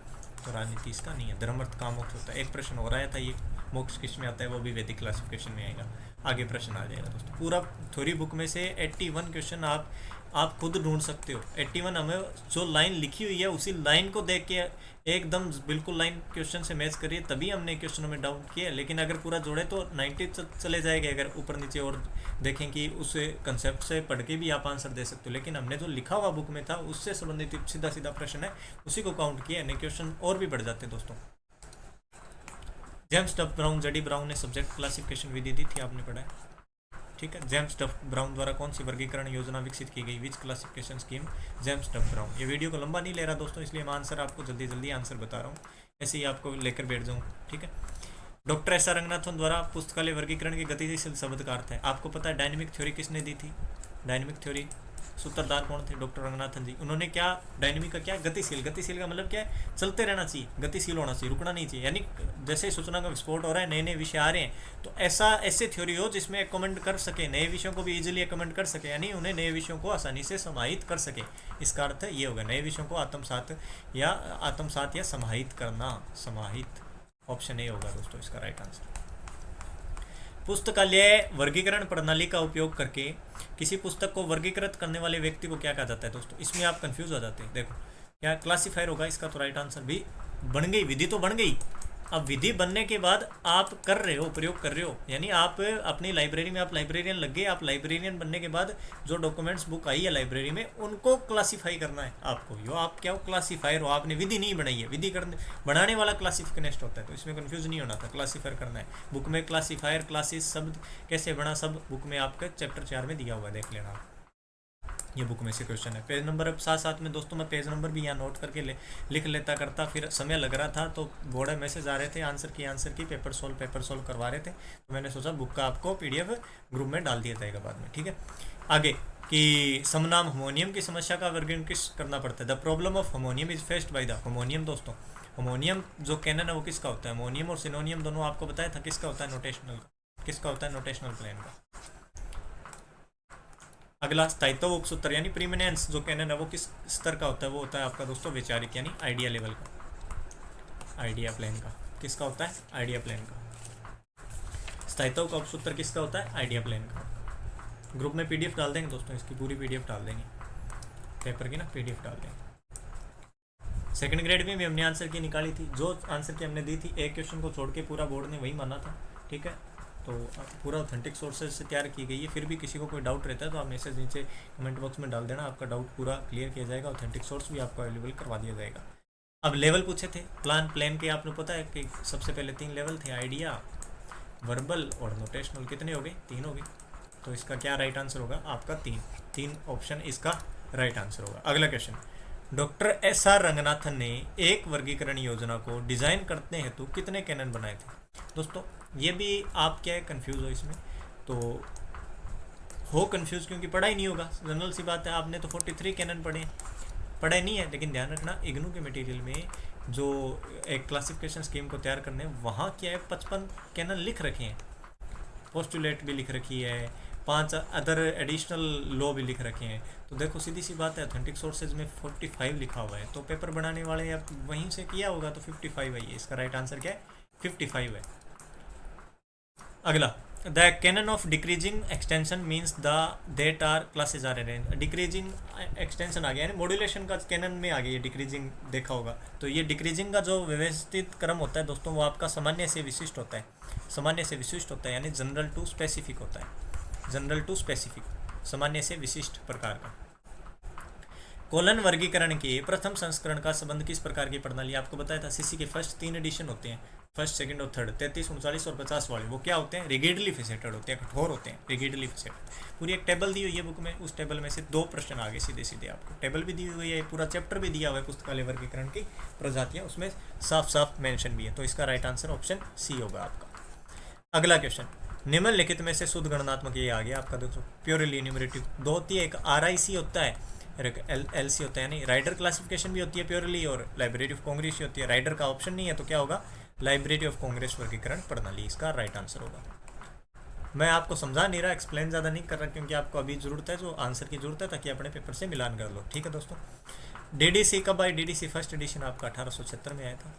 तो राजनीति इसका नहीं है, धर्म, अर्थ, काम, मोक्ष होता है। एक प्रश्न हो रहा था ये, मोक्ष किस में आता है, वो भी वैदिक क्लासिफिकेशन में आएगा। आगे प्रश्न आ जाएगा दोस्तों। पूरा थ्योरी बुक में से 81 क्वेश्चन आप खुद ढूंढ सकते हो। 81 हमें जो लाइन लिखी हुई है उसी लाइन को देख के एकदम बिल्कुल लाइन क्वेश्चन से मैच करिए, तभी हमने क्वेश्चनों में डाउट किया। लेकिन अगर पूरा जोड़े तो 90 चले जाएगा अगर ऊपर नीचे और देखें कि उस कंसेप्ट से पढ़ के भी आप आंसर दे सकते हो। लेकिन हमने जो लिखा हुआ बुक में था उससे संबंधित सीधा सीधा प्रश्न है, उसी को काउंट किया, नहीं क्वेश्चन और भी बढ़ जाते दोस्तों। जेम्स डफ ब्राउन, जेडी ब्राउन ने सब्जेक्ट क्लासिफिकेशन विधि दी थी, आपने पढ़ा है, ठीक है। जेम्स डफ ब्राउन द्वारा कौन सी वर्गीकरण योजना विकसित की गई? विच क्लासिफिकेशन स्कीम? जेम्स डफ ब्राउन। ये वीडियो को लंबा नहीं ले रहा दोस्तों, इसलिए मैं आंसर आपको जल्दी जल्दी आंसर बता रहा हूँ, ऐसे ही आपको लेकर बैठ जाऊँ, ठीक है। डॉक्टर एस आर रंगनाथन द्वारा पुस्तकालय वर्गीकरण की गतिशील शब्द का अर्थ है। आपको पता है डायनेमिक थ्योरी किसने दी थी? डायनेमिक थ्योरी सूत्रधार कौन थे? डॉक्टर रंगनाथन जी। उन्होंने क्या डायनेमिक का क्या, गतिशील, गतिशील का मतलब क्या है? चलते रहना चाहिए, गतिशील होना चाहिए, रुकना नहीं चाहिए। यानी जैसे सूचना का विस्फोट हो रहा है, नए नए विषय आ रहे हैं, तो ऐसे थ्योरी हो जिसमें कमेंट कर सके, नए विषयों को भी इजीली कमेंट कर सके, यानी उन्हें नए विषयों को आसानी से समाहित कर सके। इसका अर्थ ये होगा, नए विषयों को आत्मसात या समाहित करना। समाहित ऑप्शन ए होगा दोस्तों इसका राइट आंसर। पुस्तकालय वर्गीकरण प्रणाली का उपयोग करके किसी पुस्तक को वर्गीकृत करने वाले व्यक्ति को क्या कहा जाता है दोस्तों? इसमें आप कंफ्यूज हो जाते हैं। देखो क्या क्लासिफायर होगा इसका, तो राइट आंसर भी बन गई, विधि तो बन गई। अब विधि बनने के बाद आप कर रहे हो, प्रयोग कर रहे हो, यानी आप अपनी लाइब्रेरी में आप लाइब्रेरियन लग गए। आप लाइब्रेरियन बनने के बाद जो डॉक्यूमेंट्स बुक आई है लाइब्रेरी में, उनको क्लासीफाई करना है आपको। यो आप क्या हो? क्लासीफायर हो। आपने विधि नहीं बनाई है, विधि करने बनाने वाला क्लासिफिकेनिस्ट होता है, तो इसमें कंफ्यूज नहीं होना था, क्लासीफायर करना है। बुक में क्लासीफायर, क्लासेस, शब्द कैसे बना, सब बुक में आपके चैप्टर 4 में दिया हुआ है, देख लेना आप। ये बुक में से क्वेश्चन है। पेज नंबर अब साथ साथ में दोस्तों मैं पेज नंबर भी यहाँ नोट करके लिख लेता करता, फिर समय लग रहा था तो बोर्ड मैसेज आ रहे थे आंसर की पेपर सोल्व करवा रहे थे, तो मैंने सोचा बुक का आपको पीडीएफ ग्रुप में डाल दिया जाएगा बाद में, ठीक है। आगे कि समनाम होमोनियम की समस्या का वर्गीकरण किस करना पड़ता है? The problem of homonym is faced by the homonym. दोस्तों होमोनियम जो कैनन है वो किसका होता है? होमोनियम और सिनोनियम दोनों आपको बताया था किसका होता है? नोटेशनल का। किसका होता है? नोटेशनल प्लेन का। अगला स्थायित्व उपसूत्र यानी प्रीमिनेंस जो कैनन है वो किस स्तर का होता है? वो होता है आपका दोस्तों वैचारिक यानी आइडिया लेवल का, आइडिया प्लेन का। किसका होता है? आइडिया प्लेन का। स्थायित्व का उपसूत्र किसका होता है? आइडिया प्लेन का। ग्रुप में पीडीएफ डाल देंगे दोस्तों, इसकी पूरी पीडीएफ डाल देंगे, पेपर की ना पीडीएफ डाल देंगे। सेकंड ग्रेड में भी हमने आंसर की निकाली थी, जो आंसर की हमने दी थी, एक क्वेश्चन को छोड़ के पूरा बोर्ड ने वही माना था, ठीक है। तो पूरा ऑथेंटिक सोर्सेज से तैयार की गई है। फिर भी किसी को कोई डाउट रहता है तो आप मैसेज नीचे कमेंट बॉक्स में डाल देना, आपका डाउट पूरा क्लियर किया जाएगा, ऑथेंटिक सोर्स भी आपको अवेलेबल करवा दिया जाएगा। अब लेवल पूछे थे, प्लान के आपने पता है कि सबसे पहले 3 लेवल थे, आइडिया, वर्बल और नोटेशनल। कितने हो गए? 3 हो गए। तो इसका क्या राइट आंसर होगा आपका? 3 ऑप्शन इसका राइट आंसर होगा। अगला क्वेश्चन, डॉक्टर एस.आर. रंगनाथन ने एक वर्गीकरण योजना को डिजाइन करने हेतु कितने कैनन बनाए थे? दोस्तों ये भी आप क्या है कंफ्यूज हो इसमें, तो हो कंफ्यूज क्योंकि पढ़ा ही नहीं होगा, जनरल सी बात है। आपने तो 43 कैनन पढ़े नहीं है, लेकिन ध्यान रखना इग्नू के मटेरियल में जो एक क्लासिफिकेशन स्कीम को तैयार करने वहाँ क्या है 55 कैनन लिख रखे हैं, पोस्टुलेट भी लिख रखी है, 5 अदर एडिशनल लॉ भी लिख रखे हैं। तो देखो सीधी सी बात है, ऑथेंटिक सोर्सेज में 45 लिखा हुआ है, तो पेपर बनाने वाले या वहीं से किया होगा, तो 55 है ये। इसका राइट आंसर क्या है? 55 है। अगला, the canon of decreasing extension means the that are classes are arrange. Decreasing extension आ गया है, मॉड्यूलेशन का कैनन में आ गया, ये डिक्रीजिंग देखा होगा। तो ये डिक्रीजिंग का जो व्यवस्थित क्रम होता है दोस्तों, वो आपका सामान्य से विशिष्ट होता है, सामान्य से विशिष्ट होता है, यानी जनरल टू स्पेसिफिक होता है, जनरल टू स्पेसिफिक, सामान्य से विशिष्ट प्रकार का। कोलन वर्गीकरण के प्रथम संस्करण का संबंध किस प्रकार की प्रणाली? आपको बताया था सीसी के फर्स्ट 3 एडिशन होते हैं, फर्स्ट, सेकंड और थर्ड, 33, 39 और 50 वाले, वो क्या होते हैं? रिगिडली फेसेटेड होते हैं, कठोर होते हैं, रिगिडली फेसेटेड। पूरी एक टेबल दी हुई है बुक में, उस टेबल में से 2 प्रश्न आगे सीधे सीधे आपको, टेबल भी दी हुई है, पूरा चैप्टर भी दिया हुआ है पुस्तकालय वर्गीकरण की प्रजातियां, उसमें साफ साफ मेंशन भी है। तो इसका राइट आंसर ऑप्शन सी होगा आपका। अगला क्वेश्चन, निम्नलिखित में से शुद्ध गणनात्मक, ये आ गया आपका दोस्तों प्योरली न्यूमरेटिव। 2 होती है, एक RIC होता है, LC होता है, यानी राइडर क्लासिफिकेशन भी होती है प्योरली, और लाइब्रेरी ऑफ कांग्रेस होती है। राइडर का ऑप्शन नहीं है, तो क्या होगा? लाइब्रेरी ऑफ कांग्रेस वर्गीकरण प्रणाली इसका राइट आंसर होगा। मैं आपको समझा नहीं रहा, एक्सप्लेन ज़्यादा नहीं कर रहा, क्योंकि आपको अभी जरूरत है, जो आंसर की जरूरत है, ताकि अपने पेपर से मिलान कर लो, ठीक है दोस्तों। DDC कब आई? DDC फर्स्ट एडिशन आपका 1876 में आया था।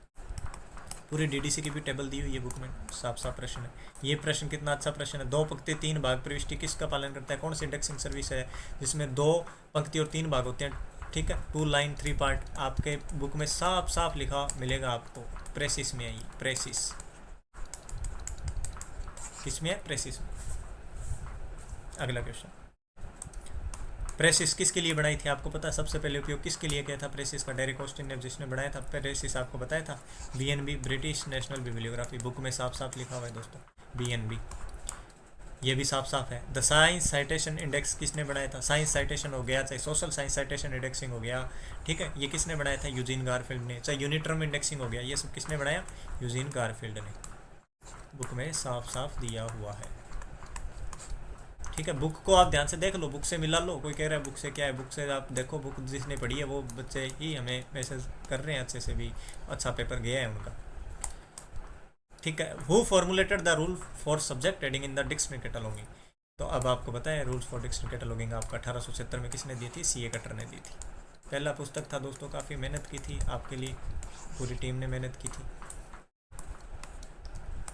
पूरी DDC की भी टेबल दी हुई है बुक में, साफ साफ प्रश्न है। ये प्रश्न कितना अच्छा प्रश्न है। 2 पंक्ति 3 भाग प्रविष्टि किसका पालन करता है? कौन सी इंडेक्सिंग सर्विस है जिसमें 2 पंक्ति और 3 भाग होते हैं, ठीक है। 2 लाइन 3 पार्ट आपके बुक में साफ साफ लिखा मिलेगा आपको। प्रेसिस में है ये, प्रेसिस किसमें है? प्रेसिस में। अगला क्वेश्चन, प्रेसिस किसके लिए बनाई थी? आपको पता है सबसे पहले उपयोग किसके लिए किया था प्रेसिस का? डेरिक ऑस्टिन ने, जिसने बनाया था प्रेसिस, आपको बताया था BNB, British national bibliography, book में साफ साफ लिखा हुआ है दोस्तों, BNB, ये भी साफ साफ है। द साइंस साइटेशन इंडेक्स किसने बनाया था? साइंस साइटेशन हो गया, चाहे सोशल साइंस साइटेशन इंडेक्सिंग हो गया, ठीक है, ये किसने बनाया था? यूजीन गारफील्ड ने। चाहे यूनिटर्म इंडेक्सिंग हो गया, ये सब किसने बनाया? यूजीन गारफील्ड ने, बुक में साफ साफ दिया हुआ है। ठीक है, बुक को आप ध्यान से देख लो, बुक से मिला लो। कोई कह रहा है बुक से क्या है, बुक से आप देखो, बुक जिसने पढ़ी है वो बच्चे ही हमें मैसेज कर रहे हैं अच्छे से भी, अच्छा पेपर गया है उनका। ठीक है, who formulated the rule for subject heading in the dictionary cataloguing. तो अब आपको पता है रूल्स फॉर डिक्शनरी कैटलॉगिंग आपका 1876 में किसने दी थी, सीए कटर ने दी थी। पहला पुस्तक था दोस्तों, काफ़ी मेहनत की थी आपके लिए, पूरी टीम ने मेहनत की थी।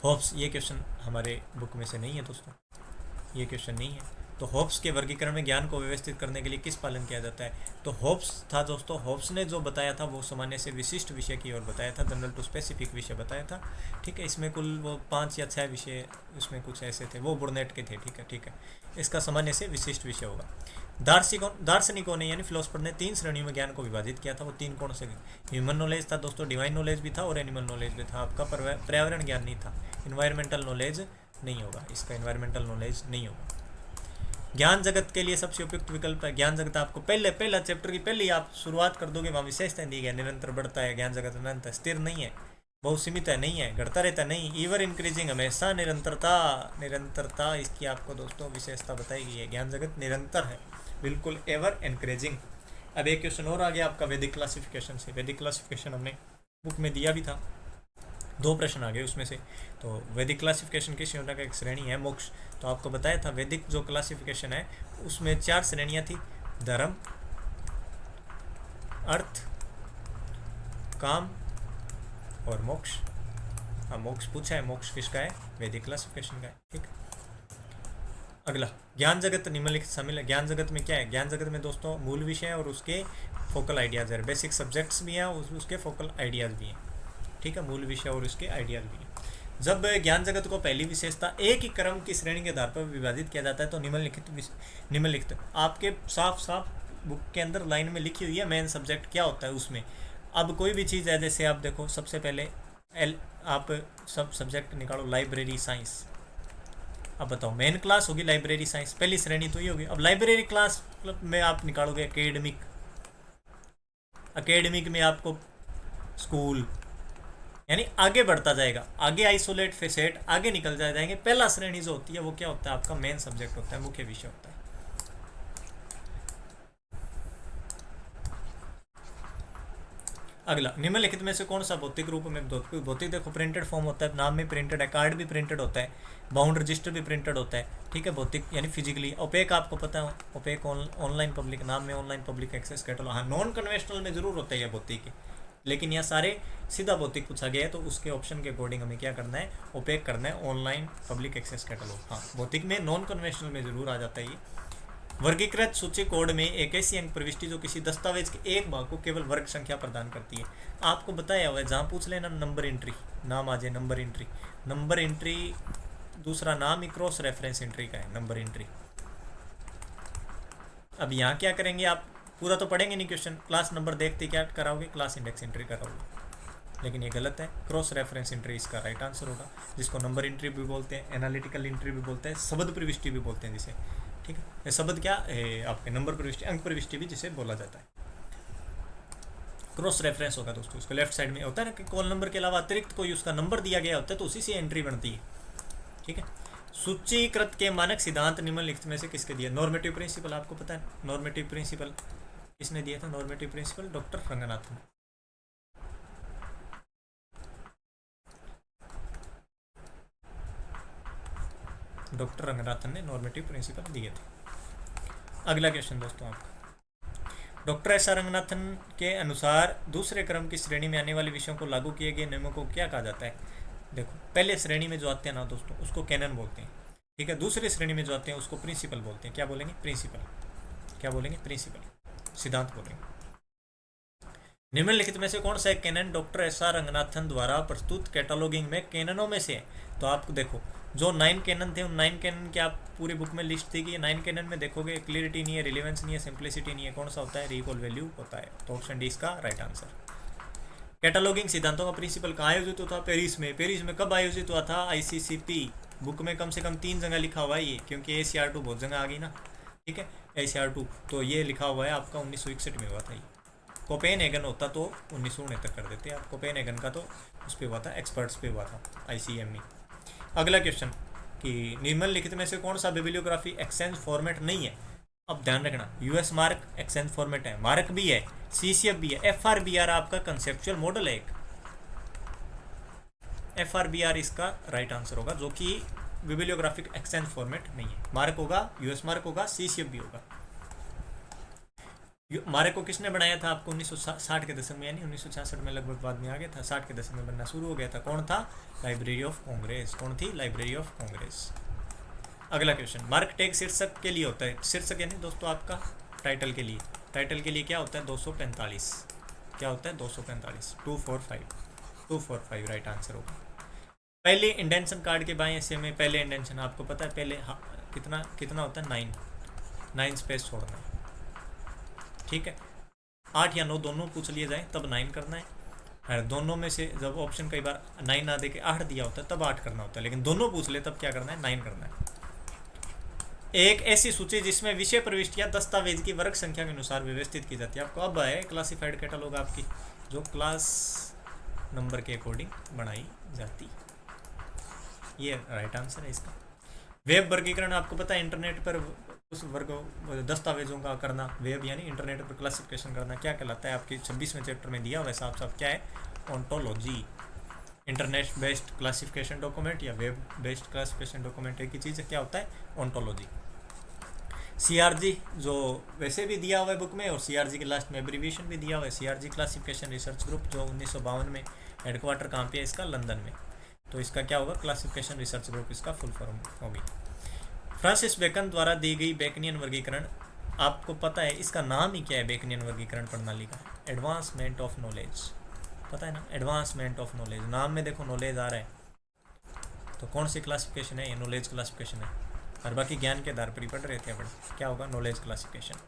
होप्स, ये क्वेश्चन हमारे बुक में से नहीं है दोस्तों, ये क्वेश्चन नहीं है। तो होप्स के वर्गीकरण में ज्ञान को व्यवस्थित करने के लिए किस पालन किया जाता है, तो होप्स था दोस्तों, होप्स ने जो बताया था वो सामान्य से विशिष्ट विषय की ओर बताया था, जनरल टू स्पेसिफिक विषय बताया था। ठीक है, इसमें कुल वो 5 या 6 विषय उसमें कुछ ऐसे थे, वो बुर्नेट के थे। ठीक है, इसका सामान्य से विशिष्ट विषय होगा। दार्शनिकों ने यानी फिलोसफर ने 3 श्रेणियों में ज्ञान को विभाजित किया था। वो 3 कौन से? ह्यूमन नॉलेज था दोस्तों, डिवाइन नॉलेज भी था और एनिमल नॉलेज भी था। आपका पर्यावरण ज्ञान नहीं था, इन्वायरमेंटल नॉलेज नहीं होगा, इसका इन्वायरमेंटल नॉलेज नहीं होगा। ज्ञान जगत के लिए सबसे उपयुक्त विकल्प है ज्ञान जगत। आपको पहला चैप्टर की पहले आप शुरुआत कर दोगे, वहाँ विशेषताएं दी गई, निरंतर बढ़ता है ज्ञान जगत, निरंतर स्थिर नहीं है, बहुत सीमित है, नहीं है, घटता रहता नहीं, ईवर इंक्रीजिंग, हमेशा निरंतरता इसकी आपको दोस्तों विशेषता बताई गई है। ज्ञान जगत निरंतर है, बिल्कुल एवर इंक्रीजिंग। अब एक क्वेश्चन और आ गया आपका वैदिक क्लासिफिकेशन से। वैदिक क्लासिफिकेशन हमने बुक में दिया भी था, 2 प्रश्न आ गए उसमें से। तो वैदिक क्लासिफिकेशन किस योजना का एक श्रेणी है, मोक्ष। तो आपको बताया था वैदिक जो क्लासिफिकेशन है उसमें 4 श्रेणियां थी, धर्म, अर्थ, काम और मोक्ष। अब मोक्ष पूछा है, मोक्ष किसका है, वैदिक क्लासिफिकेशन का है। ठीक, अगला ज्ञान जगत निम्नलिखित शामिल है। ज्ञान जगत में क्या है, ज्ञान जगत में दोस्तों मूल विषय और उसके फोकल आइडियाज है, बेसिक सब्जेक्ट्स भी हैं, उसके फोकल आइडियाज भी हैं। ठीक है, मूल विषय और उसके आइडियाज भी हैं। जब ज्ञान जगत को पहली विशेषता एक ही क्रम की श्रेणी के आधार पर विभाजित किया जाता है तो निम्नलिखित आपके साफ बुक के अंदर लाइन में लिखी हुई है मेन सब्जेक्ट क्या होता है उसमें। अब कोई भी चीज़ है, जैसे आप देखो सबसे पहले आप सब सब्जेक्ट निकालो, लाइब्रेरी साइंस। अब बताओ मेन क्लास होगी लाइब्रेरी साइंस, पहली श्रेणी तो ये होगी। अब लाइब्रेरी क्लास में आप निकालोगे एकेडमिक में आपको स्कूल, यानी आगे बढ़ता जाएगा, आगे आइसोलेट फेसेट आगे निकल जाएंगे। पहला श्रेणी जो होती है वो क्या होता है, आपका मेन सब्जेक्ट होता है, मुख्य विषय होता है। अगला निम्नलिखित में से कौन सा भौतिक रूप में, भौतिक देखो प्रिंटेड फॉर्म होता है, नाम में प्रिंटेड है, कार्ड भी प्रिंटेड होता है, बाउंड रजिस्टर भी प्रिंटेड होता है। ठीक है, भौतिक यानी फिजिकली। ओपेक आपको पता है, ओपेक ऑनलाइन पब्लिक, नाम में ऑनलाइन पब्लिक एक्सेस कैटलॉग। हाँ, नॉन कन्वेंशनल में जरूर होता है यह भौतिक, लेकिन यह सारे सीधा भौतिक पूछा गया है तो उसके ऑप्शन के अकॉर्डिंग हमें क्या करना है, ओपेक करना है, ऑनलाइन पब्लिक एक्सेस कैटलॉग। हाँ, भौतिक में नॉन कन्वेंशनल में जरूर आ जाता है ये। वर्गीकृत सूची कोड में एक ऐसी अंक प्रविष्टि जो किसी दस्तावेज के एक भाग को केवल वर्ग संख्या प्रदान करती है। आपको बताया हुआ है, जहाँ पूछ लेना नंबर एंट्री, नाम आ जाए नंबर एंट्री दूसरा नाम ही क्रॉस रेफरेंस एंट्री का है, नंबर एंट्री। अब यहाँ क्या करेंगे, आप पूरा तो पढ़ेंगे नहीं क्वेश्चन, क्लास नंबर देखते क्या कराओगे, क्लास इंडेक्स एंट्री कराओगे, लेकिन ये गलत है। क्रॉस रेफरेंस एंट्री इसका राइट आंसर होगा, जिसको नंबर एंट्री भी बोलते हैं, एनालिटिकल एंट्री भी बोलते हैं, शब्द प्रविष्टि भी बोलते हैं जिसे। ठीक है, शब्द क्या है, आपके नंबर प्रविष्टि, अंक प्रविष्टि भी जिसे बोला जाता है। क्रॉस रेफरेंस होगा दोस्तों, उसको लेफ्ट साइड में होता है ना कि कॉल नंबर के अलावा अतिरिक्त कोई उसका नंबर दिया गया होता है तो उसी से एंट्री बनती है। ठीक है, सूचीकृत के मानक सिद्धांत निम्नलिखित में से किसके दिए, नॉर्मेटिव प्रिंसिपल आपको पता है, नॉर्मेटिव प्रिंसिपल किसने दिया था, normative principle doctor Ranganathan. Doctor Ranganathan ने नॉर्मेटिव प्रिंसिपल दिए थे। अगला क्वेश्चन दोस्तों आपका, डॉक्टर एस आर रंगनाथन के अनुसार दूसरे क्रम की श्रेणी में आने वाले विषयों को लागू किए गए नियमों को क्या कहा जाता है। देखो, पहले श्रेणी में जो आते हैं ना दोस्तों उसको कैनन बोलते हैं। ठीक है, दूसरी श्रेणी में जो आते हैं उसको प्रिंसिपल बोलते हैं। क्या बोलेंगे, प्रिंसिपल। क्या बोलेंगे, प्रिंसिपल, सिद्धांत बोलेंगे। निम्नलिखित में से कौन सा एक canon doctor S R Ranganathan द्वारा प्रस्तुत कैटलॉगिंग में कैननों में से है। तो आपको देखो जो 9 कैनन थे उन 9 कैनन की आप पूरी बुक में लिस्ट थी कि 9 कैनन में देखोगे क्लियरिटी नहीं है, रिलेवेंस नहीं है, सिंप्लिसिटी नहीं है, कौन सा होता है, रिकॉल वैल्यू होता है। तो ऑप्शन डी इसका राइट आंसर। कैटलॉगिंग सिद्धांतों का प्रिंसिपल कहाँ आयोजित हुआ था, पेरिस में। पेरिस में कब आयोजित हुआ था, ICCP। बुक में कम से कम 3 जगह लिखा हुआ है ये, क्योंकि ACR2 बहुत जगह आ गई ना। ठीक है, ACR2 तो ये लिखा हुआ है आपका 1961 में हुआ था ये। कोपेनहेगन होता तो 1969 कर देते आप, कोपेनहेगन का तो उस पर हुआ था, एक्सपर्ट्स पे हुआ था, ICME। अगला क्वेश्चन, कि निम्नलिखित में से कौन सा बिब्लियोग्राफी एक्सचेंज फॉर्मेट नहीं है। अब ध्यान रखना, यूएस मार्क एक्सचेंज फॉर्मेट है, मार्क भी है, सीसीएफ भी है, एफआरबीआर आपका कंसेप्चुअल मॉडल है एक, एफआरबीआर इसका राइट आंसर होगा, जो कि बिब्लियोग्राफिक एक्सचेंज फॉर्मेट नहीं है। मार्क होगा, यूएस मार्क होगा, सीसीएफ भी होगा। मार्क को किसने बनाया था आपको 1960 के दशक में, यानी 1966 में लगभग बाद में आ गया था, 60 के दशक में बनना शुरू हो गया था। कौन था? Library of Congress. कौन थी? Library of Congress. अगला क्वेश्चन, मार्क टैग शीर्षक के लिए होता है, शीर्षक यानी दोस्तों आपका टाइटल के लिए, टाइटल के लिए क्या होता है? 245। क्या होता है? 245, 245 राइट आंसर होगा। पहले इंडेंशन कार्ड के बाएं हिस्से में पहले इंडेंशन आपको पता है पहले कितना कितना होता है? 9 स्पेस छोड़ना है, ठीक है। 8 या 9 दोनों पूछ लिए जाए तब 9 करना है, और दोनों में से जब ऑप्शन कई बार 9 ना दे के 8 दिया होता है तब 8 करना होता है, लेकिन दोनों पूछ ले तब क्या करना है? 9 करना है। एक ऐसी सूची जिसमें विषय प्रविष्टियां दस्तावेज की वर्ग संख्या के अनुसार व्यवस्थित की जाती है। आपको अब है क्लासिफाइड कैटलॉग आपकी, जो क्लास नंबर के अकॉर्डिंग बनाई जाती, ये राइट आंसर है इसका। वेब वर्गीकरण आपको पता है इंटरनेट पर उस वर्ग दस्तावेजों का करना, वेब यानी इंटरनेट पर क्लासिफिकेशन करना, क्या कहलाता है? आपके 26वें चैप्टर में दिया हुआ है साफ साफ, क्या है? Ontology. Internet based classification document या वेब बेस्ड क्लासिफिकेशन डॉक्यूमेंट एक ही चीज़ है, क्या होता है? ओंटोलॉजी। सीआरजी जो वैसे भी दिया हुआ है बुक में, और सीआरजी के लास्ट में एब्रीविएशन भी दिया हुआ है, सीआरजी क्लासिफिकेशन रिसर्च ग्रुप, जो 1952 में हेडक्वार्टर कहाँ पे है इसका? लंदन में। तो इसका क्या होगा? क्लासिफिकेशन रिसर्च ग्रुप इसका फुल फॉर्म होगी। फ्रांसिस बेकन द्वारा दी गई बेकनियन वर्गीकरण, आपको पता है इसका नाम ही क्या है? बेकनियन वर्गीकरण प्रणाली का एडवांसमेंट ऑफ नॉलेज, पता है ना? एडवांसमेंट ऑफ नॉलेज, नाम में देखो नॉलेज आ रहा है, तो कौन सी क्लासिफिकेशन है? ये नॉलेज क्लासिफिकेशन है, और बाकी ज्ञान के आधार पर ही पढ़ रहे थे अपन, क्या होगा? Knowledge classification.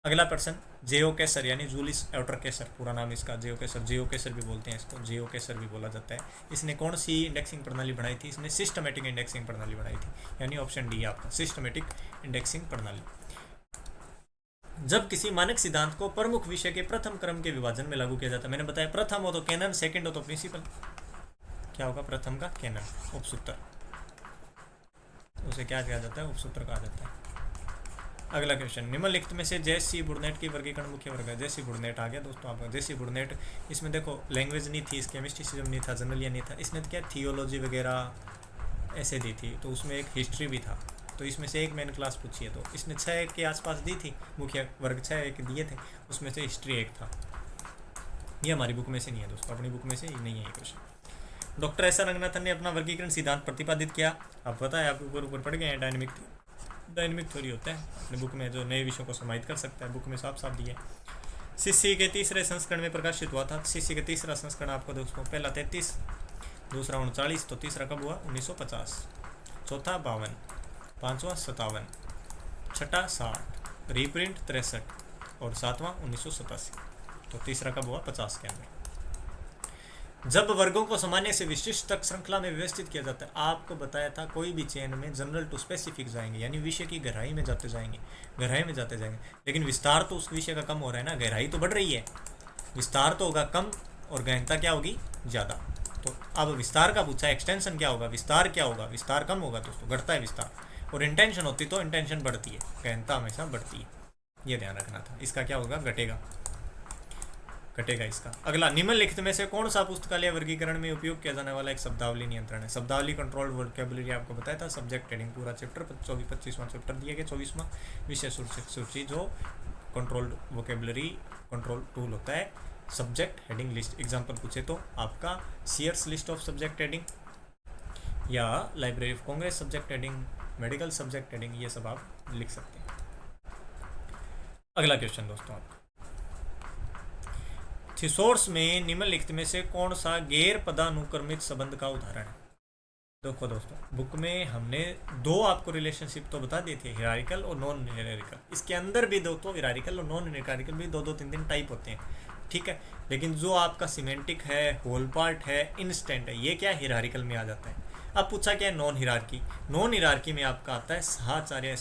अगला प्रश्न, जेओ केसर यानी जूलिस एल्टर केसर, पूरा नाम इसका जेओ केसर भी बोलते हैं इसको, जेओ केसर भी बोला जाता है। इसने कौन सी इंडेक्सिंग प्रणाली बनाई थी? इसने सिस्टमेटिक इंडेक्सिंग प्रणाली बनाई थी, यानी ऑप्शन डी आपका सिस्टमेटिक इंडेक्सिंग प्रणाली। जब किसी मानक सिद्धांत को प्रमुख विषय के प्रथम क्रम के विभाजन में लागू किया जाता है, मैंने बताया प्रथम हो तो कैनन, सेकंड हो तो प्रिंसिपल, क्या होगा? प्रथम का कैनन, उपसूत्र, उसे क्या कहा जाता है? उपसूत्र कहा जाता है। अगला क्वेश्चन, निम्नलिखित में से जेसी बुर्नेट की वर्गीकरण मुख्य वर्ग है। जेसी बुर्नेट आ गया दोस्तों आपका, जेसी बुर्नेट, इसमें देखो लैंग्वेज नहीं थी, इसके मिस्टिसिज्म नहीं था, जनरलिया नहीं था, इसने क्या थियोलॉजी वगैरह ऐसे दी थी, तो उसमें एक हिस्ट्री भी था, तो इसमें से एक मैंने क्लास पूछी है, तो इसने 6 के आसपास दी थी, मुख्य वर्ग 6 एक दिए थे, उसमें से हिस्ट्री एक था। ये हमारी बुक में से नहीं है दोस्तों, अपनी बुक में से नहीं है ये question. Doctor S R Ranganathan ने अपना वर्गीकरण सिद्धांत प्रतिपादित किया, आप पता है, आप ऊपर पढ़ गए हैं, डायनेमिक थ्योरी होता है अपनी बुक में, जो नए विषयों को समाहित कर सकता है, बुक में साफ साफ दिया है। सीसी के तीसरे संस्करण में प्रकाशित हुआ था। सीसी का तीसरा संस्करण आपको दोस्तों, पहला 33, दूसरा 39, तो तीसरा कब हुआ? 1950, चौथा 52, पाँचवा 57, छठा 60, रीप्रिंट 63, और सातवां 1987, तो तीसरा कब हुआ? 50 के अंदर। जब वर्गों को सामान्य से विशिष्ट तक श्रृंखला में व्यवस्थित किया जाता है, आपको बताया था कोई भी चेन में जनरल टू स्पेसिफिक जाएंगे, यानी विषय की गहराई में जाते जाएंगे, लेकिन विस्तार तो उस विषय का कम हो रहा है ना, गहराई तो बढ़ रही है, विस्तार तो होगा कम और गहनता क्या होगी? ज़्यादा। तो अब विस्तार का पूछा, एक्सटेंशन क्या होगा? विस्तार क्या होगा? विस्तार कम होगा दोस्तों, घटता है विस्तार, और इंटेंशन होती तो इंटेंशन बढ़ती है, गहनता हमेशा बढ़ती है, ये ध्यान रखना था। इसका क्या होगा? घटेगा इसका। अगला, निम्नलिखित में से कौन सा पुस्तकालय वर्गीकरण में उपयोग किया जाने वाला एक शब्दावली नियंत्रण है? शब्दावली कंट्रोल वोकैबुलरी आपको बताया था, सब्जेक्ट हेडिंग पूरा चैप्टर 25वां चैप्टर दिया गया, 24वां विषय सूची, जो कंट्रोल वोकैबुलरी कंट्रोल टूल होता है। सब्जेक्ट हेडिंग लिस्ट, एग्जाम्पल पूछे तो आपका Sears list of subject heading, या library of Congress subject heading, medical subject heading, ये सब आप लिख सकते हैं। अगला क्वेश्चन दोस्तों, आपका थिसोर्स में निम्नलिखित में से कौन सा गैर पदानुक्रमित संबंध का उदाहरण है? देखो दोस्तों, बुक में हमने 2 आपको रिलेशनशिप तो बता दिए थे, हिरारिकल और नॉन हिरारिकल। इसके अंदर भी दोस्तों हिरारिकल और नॉन हिरारिकल भी 2-3 टाइप होते हैं, ठीक है। लेकिन जो आपका सिमेंटिक है, होल पार्ट है, इंस्टेंट है, ये क्या हिरारिकल में आ जाता है। अब पूछा क्या है? नॉन हिरार्की में आपका आता है साहचर्य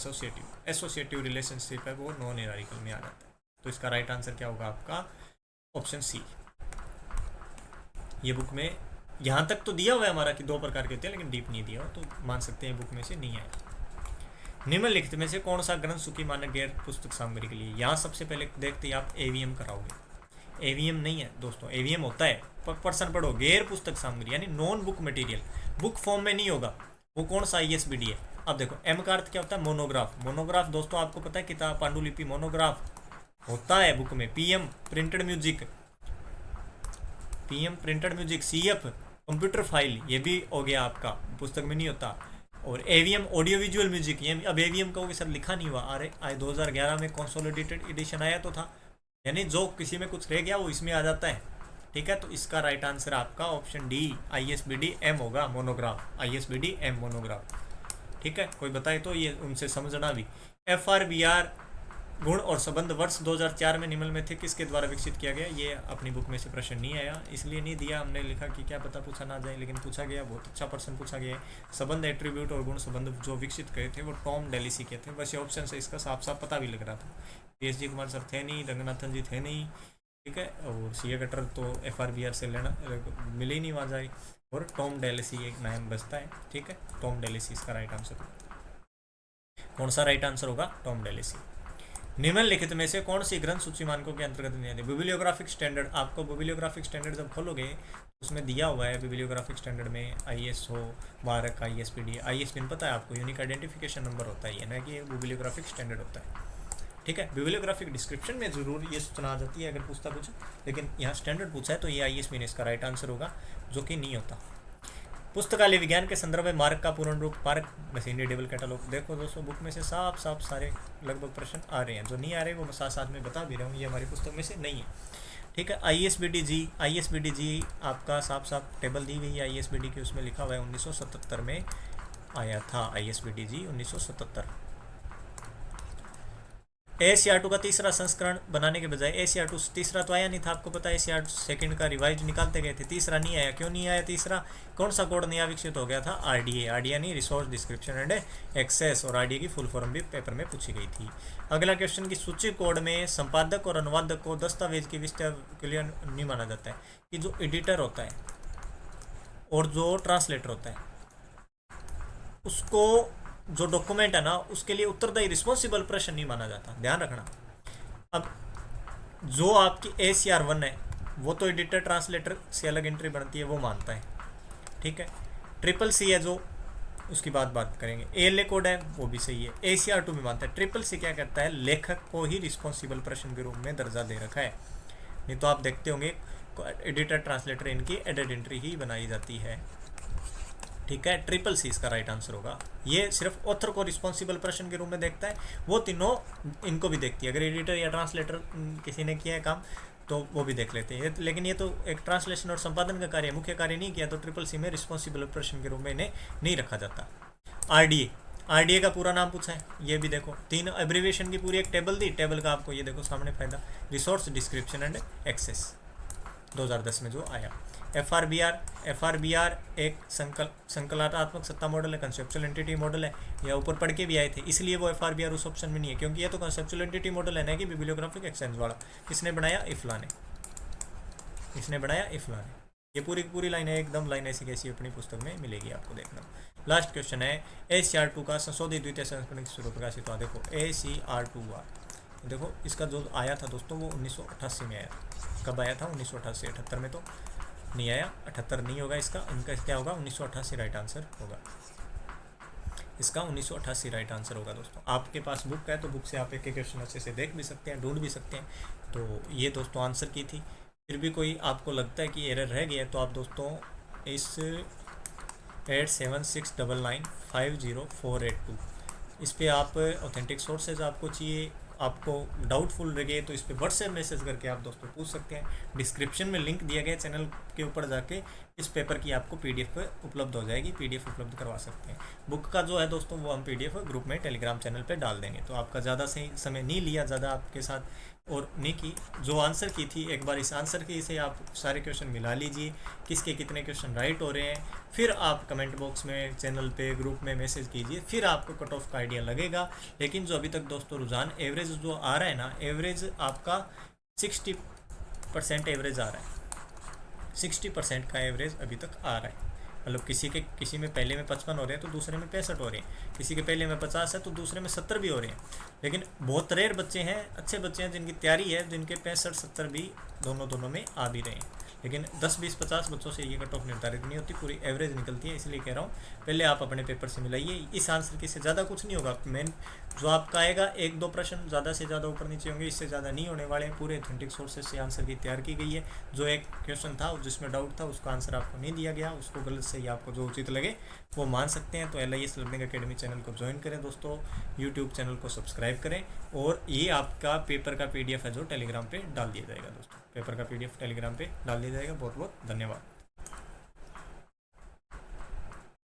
एसोसिएटिव रिलेशनशिप है, वो नॉन हिरारिकल में आ जाता है। तो इसका राइट आंसर क्या होगा आपका? Option C. ये बुक में यहाँ तक तो दिया हुआ है हमारा कि 2 प्रकार के होते हैं, लेकिन डीप नहीं दिया हो, तो मान सकते हैं बुक में से नहीं आया। निम्नलिखित में से कौन सा ग्रंथ सूची मानक गैर पुस्तक सामग्री के लिए? यहाँ सबसे पहले देखते ही आप एवीएम कराओगे। एवीएम नहीं है दोस्तों, एवीएम होता है पर्सन पढ़ो गैर पुस्तक सामग्री, यानी non book material, book form में नहीं होगा। वो कौन सा ISBD है? अब देखो एम का अर्थ क्या होता है? मोनोग्राफ। मोनोग्राफ दोस्तों आपको पता है किताब पांडुलिपि मोनोग्राफ होता है बुक में। PM printed music, CF computer file, ये भी हो गया आपका, पुस्तक में नहीं होता। और AVM ऑडियो विजुअल म्यूजिक, ये अब AVM कहोगे सर लिखा नहीं हुआ, अरे 2011 में कंसोलिडेटेड एडिशन आया तो था, यानी जो किसी में कुछ रह गया वो इसमें आ जाता है। ठीक है, तो इसका राइट आंसर आपका ऑप्शन डी ISBD M होगा, मोनोग्राफ, ISBD M मोनोग्राफ। ठीक है, कोई बताए तो ये उनसे समझना भी। FRBR गुण और संबंध वर्ष 2004 में निम्न में थे किसके द्वारा विकसित किया गया? ये अपनी बुक में से प्रश्न नहीं आया, इसलिए नहीं दिया, हमने लिखा कि क्या पता पूछा ना जाए, लेकिन पूछा गया, बहुत अच्छा प्रश्न पूछा गया है। संबंध, एट्रीब्यूट और गुण संबंध जो विकसित किए थे वो टॉम डेलिसी के थे। बस ये ऑप्शन से इसका साफ साफ पता भी लग रहा था। PSG कुमार सर थे नहीं, रंगनाथन जी थे नहीं, ठीक है, और CA कटर तो FRBR से लेना मिले ही नहीं वहाँ जाए, और टॉम डेलिसी एक नाम बचता है। ठीक है, टॉम डेलिसी इसका राइट आंसर। कौन सा राइट आंसर होगा? Tom DeLisi. निम्नलिखित में से कौन सी ग्रंथ सूची मानकों के अंतर्गत नहीं आती? बिब्लियोग्राफिक स्टैंडर्ड, आपको बिब्लियोग्राफिक स्टैंडर्ड जब खोलोगे उसमें दिया हुआ है बिब्लियोग्राफिक स्टैंडर्ड में ISO मार्क, ISBD, ISBN पता है आपको, यूनिक आइडेंटिफिकेशन नंबर होता है, ना कि बिब्लियोग्राफिक स्टैंडर्ड होता है। ठीक है, बिब्लियोग्राफिक डिस्क्रिप्शन में जरूर ये सूचना आ जाती है अगर पूछता कुछ, लेकिन यहाँ स्टैंडर्ड पूछा है तो ये ISBN इसका राइट आंसर होगा, जो कि नहीं होता। पुस्तकालय विज्ञान के संदर्भ में मार्क का पूर्ण रूप, मार्क मशीनरी टेबल कैटलॉग। देखो दोस्तों बुक में से साफ साफ सारे लगभग प्रश्न आ रहे हैं, जो नहीं आ रहे वो मैं साथ साथ में बता भी रहा हूँ, ये हमारी पुस्तक में से नहीं है। ठीक है, ISBD जी आपका साफ साफ टेबल दी गई है ISBD की, उसमें लिखा हुआ है 1977 में आया था ISBD जी, 1977। ACR2 का तीसरा संस्करण बनाने के बजाय ACR2 तीसरा तो आया नहीं था, आपको पता है ACR2 सेकंड का रिवाइज निकालते गए थे, तीसरा नहीं आया। क्यों नहीं आया तीसरा? कौन सा कोड नया विकसित हो गया था? RDA नहीं, रिसोर्स डिस्क्रिप्शन एंड एक्सेस, और RDA की फुल फॉर्म भी पेपर में पूछी गई थी। अगला क्वेश्चन की सूची कोड में संपादक और अनुवादक को दस्तावेज की विषय के लिए नहीं माना जाता है, कि जो एडिटर होता है और जो ट्रांसलेटर होता है उसको जो डॉक्यूमेंट है ना उसके लिए उत्तरदायी रिस्पॉन्सिबल प्रश्न नहीं माना जाता, ध्यान रखना। अब जो आपकी ACR1 है वो तो एडिटर ट्रांसलेटर से अलग एंट्री बनती है, वो मानता है। ठीक है, CCC है जो, उसकी बात करेंगे। ALA कोड है वो भी सही है, ACR2 भी मानता है। CCC क्या करता है? लेखक को ही रिस्पॉन्सिबल प्रश्न के रूप में दर्जा दे रखा है, नहीं तो आप देखते होंगे एडिटर ट्रांसलेटर इनकी एडेड एंट्री ही बनाई जाती है। ठीक है, CCC इसका राइट आंसर होगा। ये सिर्फ ऑथर को रिस्पॉन्सिबल प्रश्न के रूप में देखता है, वो तीनों इनको भी देखती है। अगर एडिटर या ट्रांसलेटर किसी ने किया है काम तो वो भी देख लेते हैं, लेकिन ये तो एक ट्रांसलेशन और संपादन का कार्य, मुख्य कार्य नहीं किया, तो CCC में रिस्पॉन्सिबल प्रश्न के रूप में इन्हें नहीं रखा जाता। RDA का पूरा नाम पूछा है, ये भी देखो, 3 एब्रीविएशन की पूरी एक टेबल दी, टेबल का आपको ये देखो सामने फायदा, रिसोर्स डिस्क्रिप्शन एंड एक्सेस, 2010 में जो आया। FRBR एक संकलनात्मक सत्ता मॉडल है, कंसेप्चुअल एंटिटी मॉडल है, या ऊपर पढ़ के भी आए थे, इसलिए वो FRBR उस ऑप्शन में नहीं है, क्योंकि ये तो कंसेप्चुअल एंटिटी मॉडल है ना कि बिब्लियोग्राफिक एक्सचेंज वाला। किसने बनाया? इफ्ला ने, इसने बनाया इफ्ला ने। ये पूरी लाइन है, एकदम लाइन ऐसी कैसी अपनी पुस्तक में मिलेगी आपको, देखना। लास्ट क्वेश्चन है ACR2 का संशोधित द्वितीय संस्करण किस रूप प्रकाशित हुआ? देखो ACR2 देखो, इसका जो आया था दोस्तों वो 1988 में आया। कब आया था? 1988। 78 में तो नहीं आया, 78 नहीं होगा इसका, इनका क्या होगा? 1988 राइट आंसर होगा इसका, 1988 राइट आंसर होगा। दोस्तों आपके पास बुक है तो बुक से आप एक क्वेश्चन अच्छे से देख भी सकते हैं, ढूंढ भी सकते हैं। तो ये दोस्तों आंसर की थी। फिर भी कोई आपको लगता है कि एरर रह गया है तो आप दोस्तों इस 8769950482 इस पर आप ऑथेंटिक सोर्सेज आपको चाहिए, आपको डाउटफुल लगे तो इस पर व्हाट्सएप मैसेज करके आप दोस्तों पूछ सकते हैं। डिस्क्रिप्शन में लिंक दिया गया है, चैनल के ऊपर जाके इस पेपर की आपको PDF पे उपलब्ध हो जाएगी, PDF उपलब्ध करवा सकते हैं। बुक का जो है दोस्तों वो हम PDF ग्रुप में टेलीग्राम चैनल पे डाल देंगे। तो आपका ज़्यादा सही समय नहीं लिया, ज़्यादा आपके साथ और नहीं की, जो आंसर की थी एक बार इस आंसर की से आप सारे क्वेश्चन मिला लीजिए, किसके कितने क्वेश्चन राइट हो रहे हैं, फिर आप कमेंट बॉक्स में, चैनल पे, ग्रुप में मैसेज कीजिए, फिर आपको कट ऑफ का आइडिया लगेगा। लेकिन जो अभी तक दोस्तों रुझान एवरेज जो आ रहा है ना, एवरेज आपका 60% एवरेज आ रहा है, 60% का एवरेज अभी तक आ रहा है। मतलब किसी में पहले में 55 हो रहे हैं तो दूसरे में 65 हो रहे हैं, किसी के पहले में 50 है तो दूसरे में 70 भी हो रहे हैं। लेकिन बहुत रेयर बच्चे हैं, अच्छे बच्चे हैं जिनकी तैयारी है, जिनके 65-70 भी दोनों में आ भी रहे हैं। लेकिन 10, 20, 50 बच्चों से ये कट ऑफ निर्धारित नहीं होती, पूरी एवरेज निकलती है। इसलिए कह रहा हूँ पहले आप अपने पेपर से मिलाइए। इस आंसर की से ज़्यादा कुछ नहीं होगा। मेन जो आपका आएगा 1-2 प्रश्न ज़्यादा से ज़्यादा ऊपर नीचे होंगे, इससे ज़्यादा नहीं होने वाले हैं। पूरे ऑथेंटिक सोर्सेज से आंसर की तैयार की गई है। जो एक क्वेश्चन था जिसमें डाउट था उसका आंसर आपको नहीं दिया गया, उसको गलत सही आपको जो उचित लगे वो मान सकते हैं। तो LIS लर्निंग अकेडमी चैनल को ज्वाइन करें दोस्तों, यूट्यूब चैनल को सब्सक्राइब करें, और ये आपका पेपर का PDF है जो टेलीग्राम पे डाल दिया जाएगा दोस्तों। पेपर का PDF टेलीग्राम पे डाल दिया जाएगा। बहुत बहुत धन्यवाद।